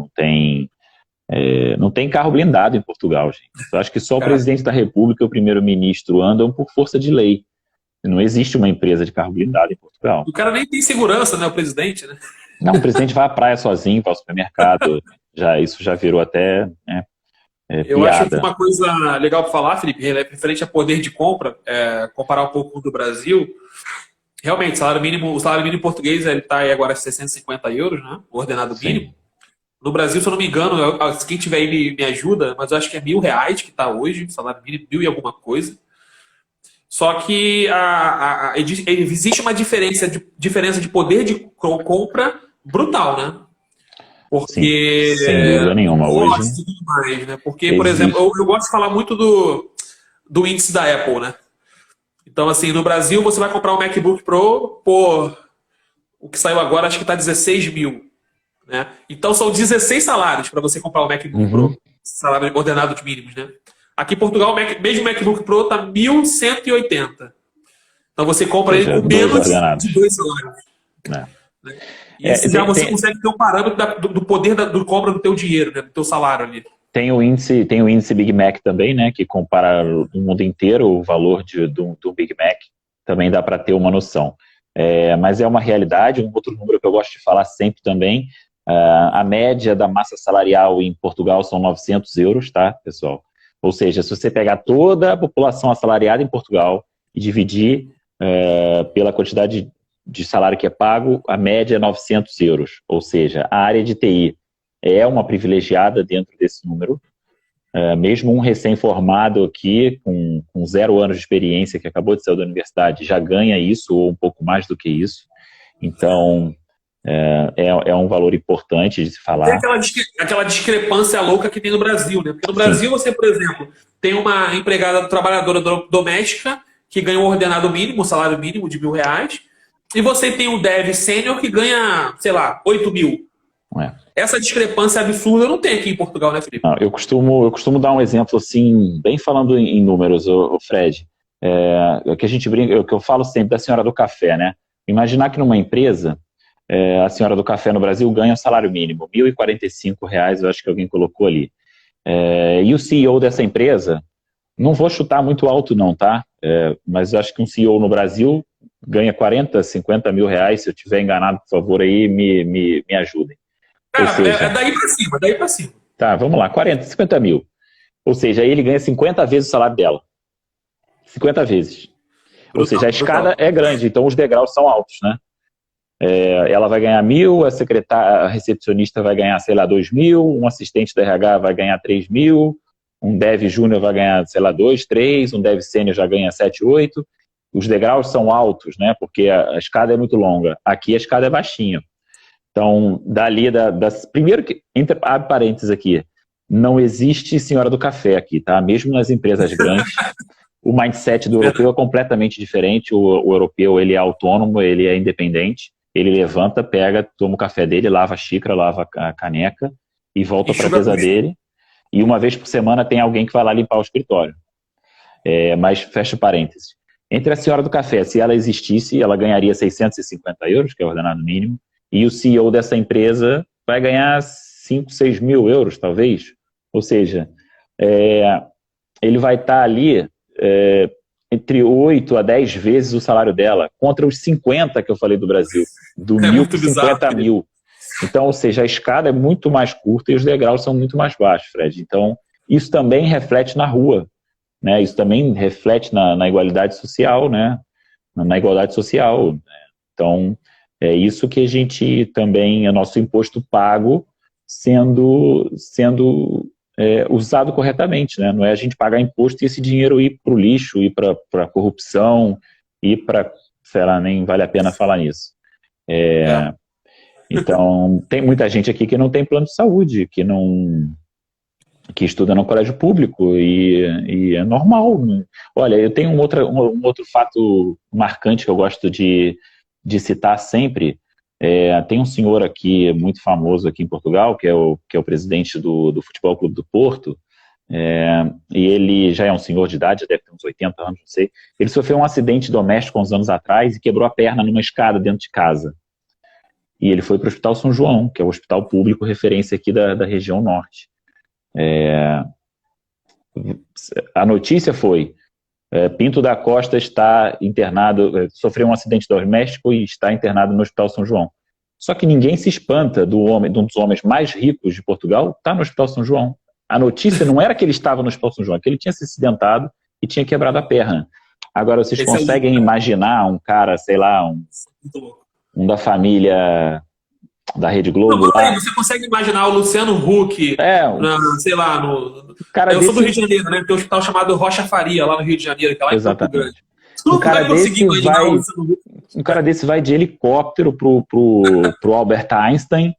não tem carro blindado em Portugal, gente. Eu acho que só o presidente da República e o primeiro-ministro andam por força de lei. Não existe uma empresa de carro blindado em Portugal. O cara nem tem segurança, né? O presidente, né? Não, o presidente vai à praia sozinho, vai ao supermercado. Isso já virou até Eu piada. acho que uma coisa legal para falar, Felipe, referente a poder de compra, comparar um pouco do Brasil. Realmente, o salário mínimo português está agora a 650 euros, né? O ordenado mínimo. Sim. No Brasil, se eu não me engano, quem tiver aí me ajuda, mas eu acho que é R$1.000 que está hoje, o salário mínimo, 1.000 e alguma coisa. Só que existe uma diferença de poder de compra brutal, né? Porque sim, sem dúvida nenhuma hoje. Mais, né? Porque, por exemplo, eu gosto de falar muito do índice da Apple, né? Então, assim, no Brasil você vai comprar um MacBook Pro por o que saiu agora, acho que está 16 mil. Né? Então são 16 salários para você comprar o MacBook Pro, salário ordenado de mínimos, né? Aqui em Portugal, mesmo o MacBook Pro está 1.180. Então você compra ele com menos de 2 salários. Né? E isso já você consegue ter um parâmetro do poder do compra do teu dinheiro, né? Do teu salário ali. Tem o índice Big Mac também, né? Que compara no mundo inteiro o valor do Big Mac. Também dá para ter uma noção. Mas é uma realidade. Um outro número que eu gosto de falar sempre também. A média da massa salarial em Portugal são 900 euros, tá, pessoal? Ou seja, se você pegar toda a população assalariada em Portugal e dividir pela quantidade de salário que é pago, a média é 900 euros. Ou seja, a área de TI é uma privilegiada dentro desse número. Mesmo um recém-formado aqui, com 0 anos de experiência, que acabou de sair da universidade, já ganha isso, ou um pouco mais do que isso. Então, é um valor importante de se falar. Tem aquela discrepância louca que tem no Brasil, né? Porque no Brasil você, por exemplo, tem uma empregada trabalhadora doméstica que ganha um ordenado mínimo, um salário mínimo de R$1.000, e você tem um dev sênior que ganha, sei lá, 8 mil. Essa discrepância absurda não tem aqui em Portugal, né, Felipe? Não, eu costumo dar um exemplo, assim, bem falando em números, Fred. O que a gente brinca, o que eu falo sempre da senhora do café, né? Imaginar que numa empresa, a senhora do café no Brasil ganha o salário mínimo, R$1.045, eu acho que alguém colocou ali. E o CEO dessa empresa, não vou chutar muito alto não, tá? Mas eu acho que um CEO no Brasil ganha 40, 50 mil reais. Se eu estiver enganado, por favor, aí me ajudem. Cara, seja, daí pra cima. Tá, vamos lá, 40, 50 mil. Ou seja, aí ele ganha 50 vezes o salário dela. 50 vezes. Ou seja, a escada é grande, então os degraus são altos, né? Ela vai ganhar 1.000, a recepcionista vai ganhar, sei lá, 2.000, um assistente da RH vai ganhar 3.000, um dev júnior vai ganhar, sei lá, 2, 3, um dev sênior já ganha 7, 8. Os degraus são altos, né? Porque a escada é muito longa. Aqui a escada é baixinha. Então, primeiro, abre parênteses aqui, não existe senhora do café aqui, tá? Mesmo nas empresas grandes, o mindset do europeu é completamente diferente. O europeu, ele é autônomo, ele é independente, ele levanta, pega, toma o café dele, lava a xícara, lava a caneca e volta para a mesa dele. E uma vez por semana tem alguém que vai lá limpar o escritório. Mas, fecha parênteses. Entre a senhora do café, se ela existisse, ela ganharia 650 euros, que é o ordenado mínimo, e o CEO dessa empresa vai ganhar 5, 6 mil euros, talvez. Ou seja, ele vai estar ali entre 8 a 10 vezes o salário dela, contra os 50 que eu falei do Brasil, do 1.000 para 50 mil. Então, ou seja, a escada é muito mais curta e os degraus são muito mais baixos, Fred. Então, isso também reflete na rua, né? Isso também reflete na igualdade social, né? Na igualdade social. Né? Então, é isso que a gente também, é nosso imposto pago sendo usado corretamente, né? Não é a gente pagar imposto e esse dinheiro ir para o lixo, ir para a corrupção, ir para, sei lá, nem vale a pena falar nisso. Então, tem muita gente aqui que não tem plano de saúde, que estuda no colégio público e é normal, né? Olha, eu tenho um outro fato marcante que eu gosto de citar sempre. Tem um senhor aqui muito famoso aqui em Portugal, que é o presidente do Futebol Clube do Porto, e ele já é um senhor de idade, deve ter uns 80 anos, não sei. Ele sofreu um acidente doméstico uns anos atrás e quebrou a perna numa escada dentro de casa. E ele foi para o Hospital São João, que é o hospital público referência aqui da região norte. A notícia foi: Pinto da Costa está internado, sofreu um acidente doméstico e está internado no Hospital São João. Só que ninguém se espanta de um dos homens mais ricos de Portugal estar no Hospital São João. A notícia não era que ele estava no Hospital São João, é que ele tinha se acidentado e tinha quebrado a perna. Agora, vocês conseguem imaginar um cara, sei lá, um da família da Rede Globo? Não, você consegue imaginar o Luciano Huck, sei lá, eu sou do Rio de Janeiro, né? Tem um hospital chamado Rocha Faria, lá no Rio de Janeiro, que é lá em Porto Grande. Um cara desse vai de helicóptero pro Albert Einstein,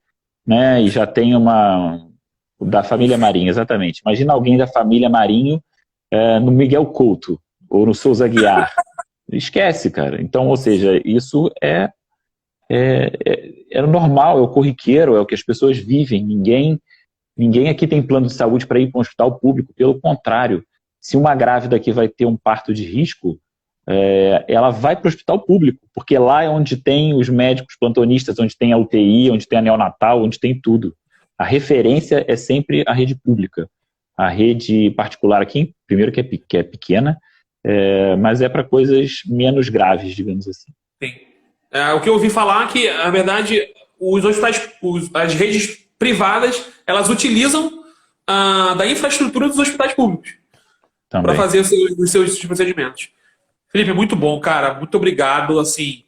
né? E já tem da família Marinho, exatamente. Imagina alguém da família Marinho no Miguel Couto ou no Souza Aguiar. Esquece, cara. Então, ou seja, isso é normal, é o corriqueiro, é o que as pessoas vivem. Ninguém aqui tem plano de saúde para ir para um hospital público. Pelo contrário, se uma grávida aqui vai ter um parto de risco, ela vai para o hospital público, porque lá é onde tem os médicos plantonistas, onde tem a UTI, onde tem a neonatal, onde tem tudo. A referência é sempre a rede pública. A rede particular aqui, primeiro que é pequena, mas é para coisas menos graves, digamos assim. Sim. O que eu ouvi falar é que, na verdade, os hospitais, as redes privadas, elas utilizam da infraestrutura dos hospitais públicos para fazer os seus procedimentos. Felipe, muito bom, cara. Muito obrigado. Assim,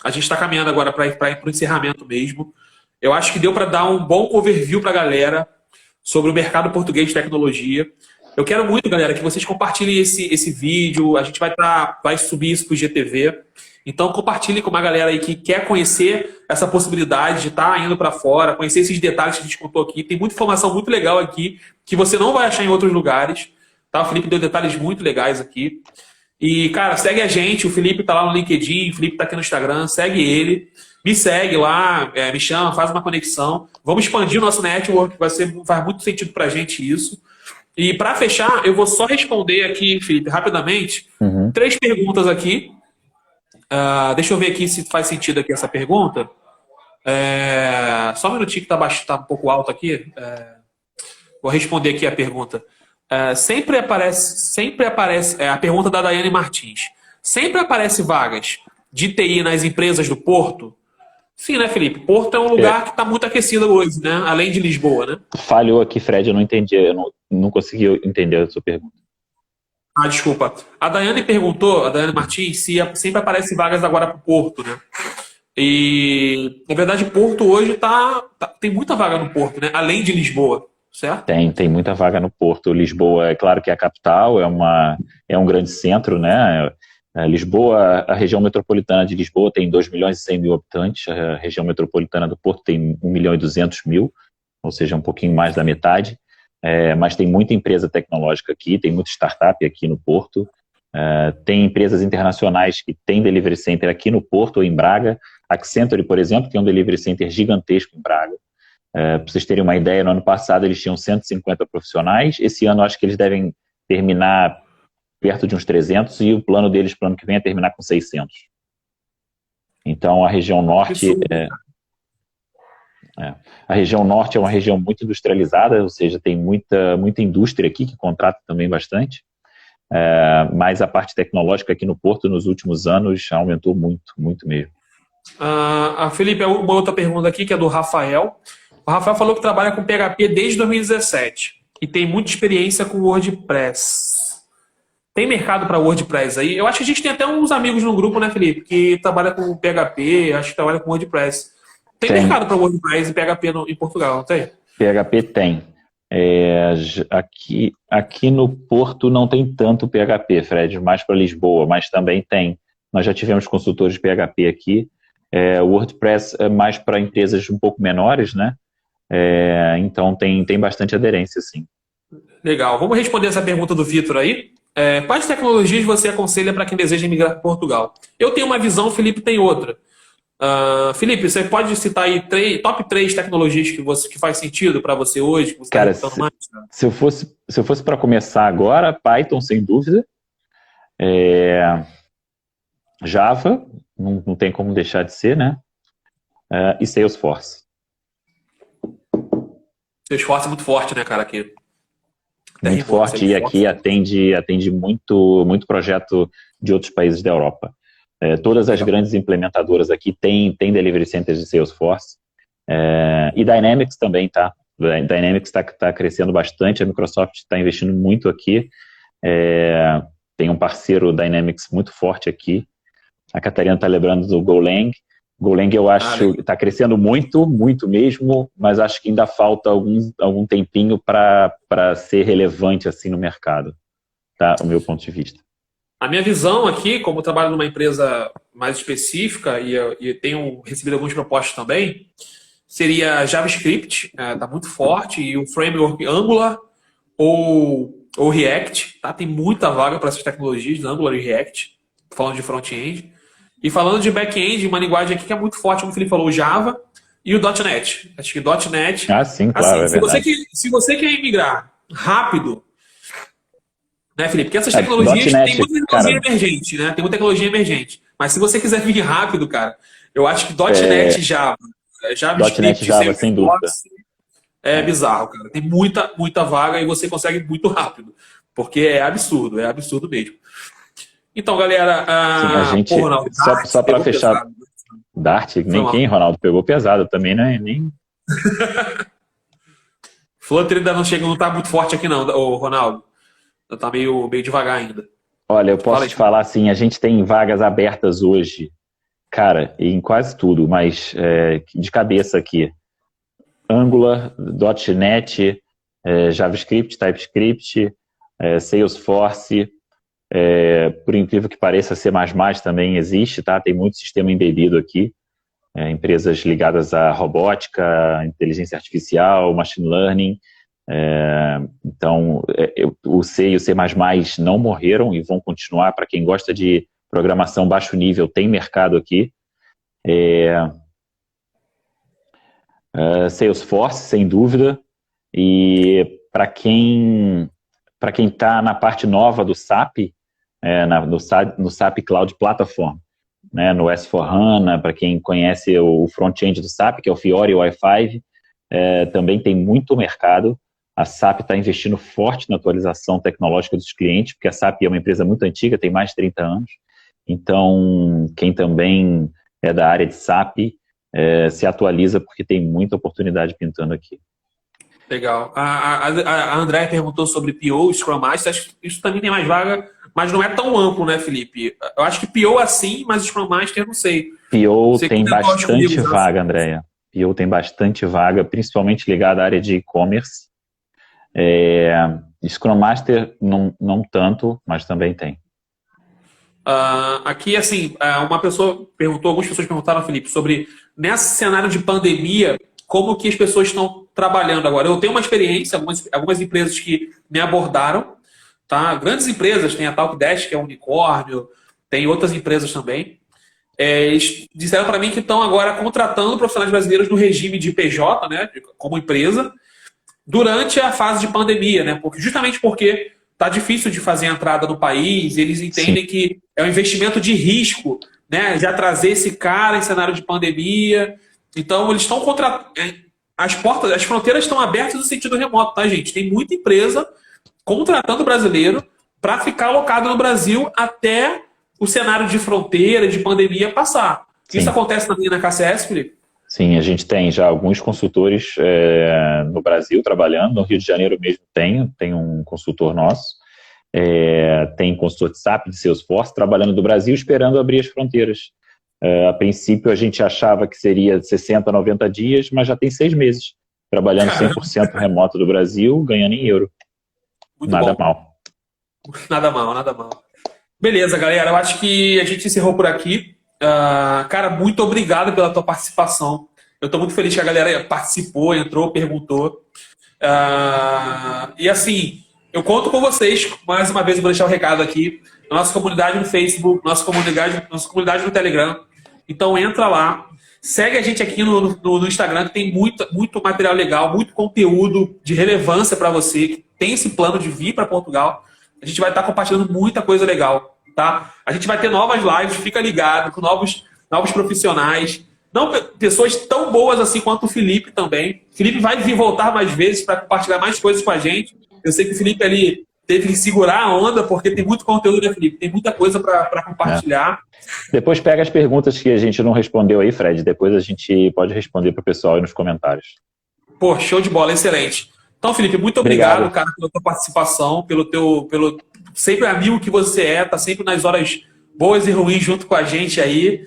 a gente está caminhando agora para ir para o encerramento mesmo. Eu acho que deu para dar um bom overview para a galera sobre o mercado português de tecnologia. Eu quero muito, galera, que vocês compartilhem esse vídeo. A gente vai subir isso para o GTV. Então, compartilhe com uma galera aí que quer conhecer essa possibilidade de estar indo para fora, conhecer esses detalhes que a gente contou aqui. Tem muita informação muito legal aqui que você não vai achar em outros lugares. Tá? O Felipe deu detalhes muito legais aqui. E, cara, segue a gente. O Felipe tá lá no LinkedIn, o Felipe tá aqui no Instagram. Segue ele. Me segue lá, me chama, faz uma conexão. Vamos expandir o nosso network, faz muito sentido pra gente isso. E para fechar, eu vou só responder aqui, Felipe, rapidamente, 3 perguntas aqui. Deixa eu ver aqui se faz sentido aqui essa pergunta. Só um minutinho que tá um pouco alto aqui. Vou responder aqui a pergunta. Sempre aparece a pergunta da Daiane Martins. Sempre aparece vagas de TI nas empresas do Porto? Sim, né, Felipe? Porto é um lugar que está muito aquecido hoje, né? Além de Lisboa, né? Falhou aqui, Fred, eu não entendi, eu não consegui entender a sua pergunta. Desculpa. A Daiane perguntou, a Daiane Martins, se sempre aparece vagas agora para o Porto, né? E, na verdade, Porto hoje tem muita vaga no Porto, né? Além de Lisboa, certo? Tem muita vaga no Porto. Lisboa, é claro que é a capital, é um grande centro, né? Lisboa, a região metropolitana de Lisboa tem 2.100.000 habitantes, a região metropolitana do Porto tem 1.200.000, ou seja, um pouquinho mais da metade, mas tem muita empresa tecnológica aqui, tem muita startup aqui no Porto, tem empresas internacionais que têm delivery center aqui no Porto ou em Braga. A Accenture, por exemplo, tem um delivery center gigantesco em Braga. Para vocês terem uma ideia, no ano passado eles tinham 150 profissionais, esse ano acho que eles devem terminar perto de uns 300, e o plano deles, para o ano que vem, é terminar com 600. Então, a região norte a região norte é uma região muito industrializada, ou seja, tem muita indústria aqui, que contrata também bastante, mas a parte tecnológica aqui no Porto, nos últimos anos, aumentou muito, muito mesmo. Felipe, uma outra pergunta aqui, que é do Rafael. O Rafael falou que trabalha com PHP desde 2017 e tem muita experiência com WordPress. Tem mercado para WordPress aí? Eu acho que a gente tem até uns amigos no grupo, né, Felipe, que trabalha com PHP, acho que trabalha com WordPress. Tem mercado para WordPress e PHP em Portugal, não tem? PHP tem. Aqui no Porto não tem tanto PHP, Fred, mais para Lisboa, mas também tem. Nós já tivemos consultores de PHP aqui, O WordPress é mais para empresas um pouco menores, né? Então tem bastante aderência, sim. Legal. Vamos responder essa pergunta do Vitor aí. Quais tecnologias você aconselha para quem deseja migrar para Portugal? Eu tenho uma visão, o Felipe tem outra. Felipe, você pode citar aí top 3 tecnologias que faz sentido para você hoje? Que você Cara, tá mais, se eu fosse para começar agora, Python, sem dúvida. Java, não tem como deixar de ser, né? E Salesforce. Salesforce é muito forte, né, cara? Aqui. Muito forte, e aqui atende muito projeto de outros países da Europa. Todas as grandes implementadoras aqui têm delivery centers de Salesforce. E Dynamics também, tá? Dynamics está crescendo bastante, a Microsoft está investindo muito aqui. Tem um parceiro Dynamics muito forte aqui. A Catarina está lembrando do Golang. Golang eu acho que está crescendo muito mesmo, mas acho que ainda falta algum tempinho para ser relevante assim no mercado, tá? O meu ponto de vista. A minha visão aqui, como eu trabalho numa empresa mais específica e tenho recebido algumas propostas também, seria JavaScript, está muito forte, e o framework Angular ou React, tá? Tem muita vaga para essas tecnologias, Angular e React, falando de front-end. E falando de back-end, uma linguagem aqui que é muito forte, como o Felipe falou, o Java e o .NET. Acho que .NET... Sim, claro, assim, é verdade. Se você quer imigrar rápido, né, Felipe? Porque essas tecnologias .NET, tem muita tecnologia emergente, né? Tem muita tecnologia emergente. Mas se você quiser vir rápido, cara, eu acho que .NET Java, JavaScript, .NET Java, sem dúvida. É bizarro, cara. Tem muita vaga e você consegue muito rápido. Porque é absurdo mesmo. Então, galera, Sim, a gente, Ronaldo, só para fechar, pesado. Dart, nem quem, Ronaldo, pegou pesado também, né? Nem... Flutter ainda não tá muito forte aqui não, Ronaldo. Tá meio devagar ainda. Olha, eu posso te falar assim, a gente tem vagas abertas hoje, cara, em quase tudo, mas de cabeça aqui. Angular, .NET, JavaScript, TypeScript, Salesforce, por incrível que pareça, C++ também existe, tá? Tem muito sistema embebido aqui, empresas ligadas à robótica, inteligência artificial, machine learning. Então, o C e o C++ não morreram e vão continuar. Para quem gosta de programação baixo nível, tem mercado aqui. Salesforce, sem dúvida. E para quem está na parte nova do SAP, no SAP Cloud Platform, né, no S4HANA, para quem conhece o front-end do SAP, que é o Fiori e o i5, também tem muito mercado. A SAP está investindo forte na atualização tecnológica dos clientes, porque a SAP é uma empresa muito antiga, tem mais de 30 anos. Então, quem também é da área de SAP, se atualiza, porque tem muita oportunidade pintando aqui. Legal. A Andréia perguntou sobre PO, Scrum Master. Isso também tem mais vaga, mas não é tão amplo, né, Felipe? Eu acho que PO é sim, mas Scrum Master não sei. PO tem bastante vaga, Andréia. PO tem bastante vaga, principalmente ligada à área de e-commerce. Scrum Master não tanto, mas também tem. Aqui, assim, algumas pessoas perguntaram, Felipe, sobre nesse cenário de pandemia, como que as pessoas estão trabalhando agora. Eu tenho uma experiência, algumas empresas que me abordaram, tá? Grandes empresas, tem a Talkdesk, que é um unicórnio, tem outras empresas também. Eles disseram para mim que estão agora contratando profissionais brasileiros no regime de PJ, né, como empresa, durante a fase de pandemia, né? Justamente porque tá difícil de fazer a entrada no país, eles entendem que é um investimento de risco, né? Já trazer esse cara em cenário de pandemia. Então, eles estão as fronteiras estão abertas no sentido remoto, tá, gente? Tem muita empresa contratando brasileiro para ficar alocado no Brasil até o cenário de fronteira, de pandemia passar. Sim. Isso acontece também na KCS, Felipe? Sim, a gente tem já alguns consultores no Brasil trabalhando. No Rio de Janeiro mesmo tem um consultor nosso. Tem consultor de SAP, de Salesforce, trabalhando do Brasil, esperando abrir as fronteiras. A princípio, a gente achava que seria 60, 90 dias, mas já tem 6 meses, trabalhando 100% remoto do Brasil, ganhando em euro. Muito nada bom. mal. Nada mal. Beleza, galera. Eu acho que a gente encerrou por aqui. Cara, muito obrigado pela tua participação. Eu estou muito feliz que a galera participou, entrou, perguntou. E assim, eu conto com vocês. Mais uma vez, eu vou deixar o recado aqui. Nossa comunidade no Facebook, nossa comunidade no Telegram. Então entra lá. Segue a gente aqui no Instagram, que tem muito material legal, muito conteúdo de relevância para você, que tem esse plano de vir para Portugal. A gente vai estar compartilhando muita coisa legal, tá? A gente vai ter novas lives, fica ligado, com novos profissionais. Não pessoas tão boas assim quanto o Felipe também. O Felipe vai vir voltar mais vezes para compartilhar mais coisas com a gente. Eu sei que o Felipe ali teve que segurar a onda, porque tem muito conteúdo, né, Felipe? Tem muita coisa para compartilhar. Depois pega as perguntas que a gente não respondeu aí, Fred. Depois a gente pode responder para o pessoal aí nos comentários. Pô, show de bola, excelente. Então, Felipe, muito obrigado, cara, pela tua participação, pelo sempre amigo que você tá sempre nas horas boas e ruins junto com a gente aí.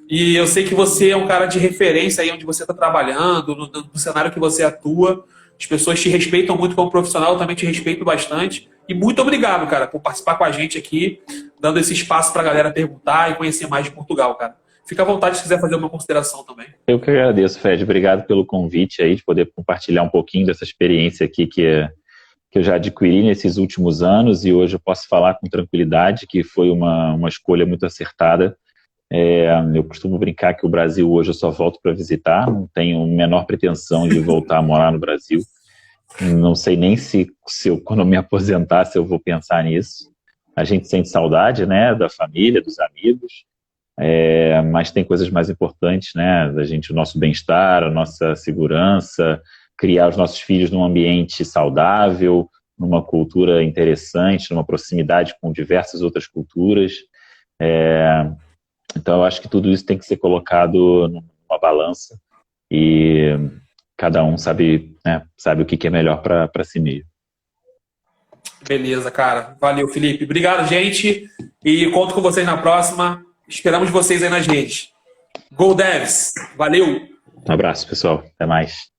E eu sei que você é um cara de referência aí onde você está trabalhando, no cenário que você atua. As pessoas te respeitam muito como profissional, eu também te respeito bastante. E muito obrigado, cara, por participar com a gente aqui, dando esse espaço para a galera perguntar e conhecer mais de Portugal, cara. Fica à vontade se quiser fazer uma consideração também. Eu que agradeço, Fred. Obrigado pelo convite aí, de poder compartilhar um pouquinho dessa experiência aqui que eu já adquiri nesses últimos anos, e hoje eu posso falar com tranquilidade que foi uma escolha muito acertada. Eu costumo brincar que o Brasil hoje eu só volto para visitar, não tenho a menor pretensão de voltar a morar no Brasil. Não sei nem se eu, quando eu me aposentar, se eu vou pensar nisso. A gente sente saudade, né, da família, dos amigos, mas tem coisas mais importantes, né, da gente, o nosso bem-estar, a nossa segurança, criar os nossos filhos num ambiente saudável, numa cultura interessante, numa proximidade com diversas outras culturas. Então, eu acho que tudo isso tem que ser colocado numa balança e cada um sabe o que é melhor para si mesmo. Beleza, cara. Valeu, Felipe. Obrigado, gente. E conto com vocês na próxima. Esperamos vocês aí nas redes. Go Devs. Valeu. Um abraço, pessoal. Até mais.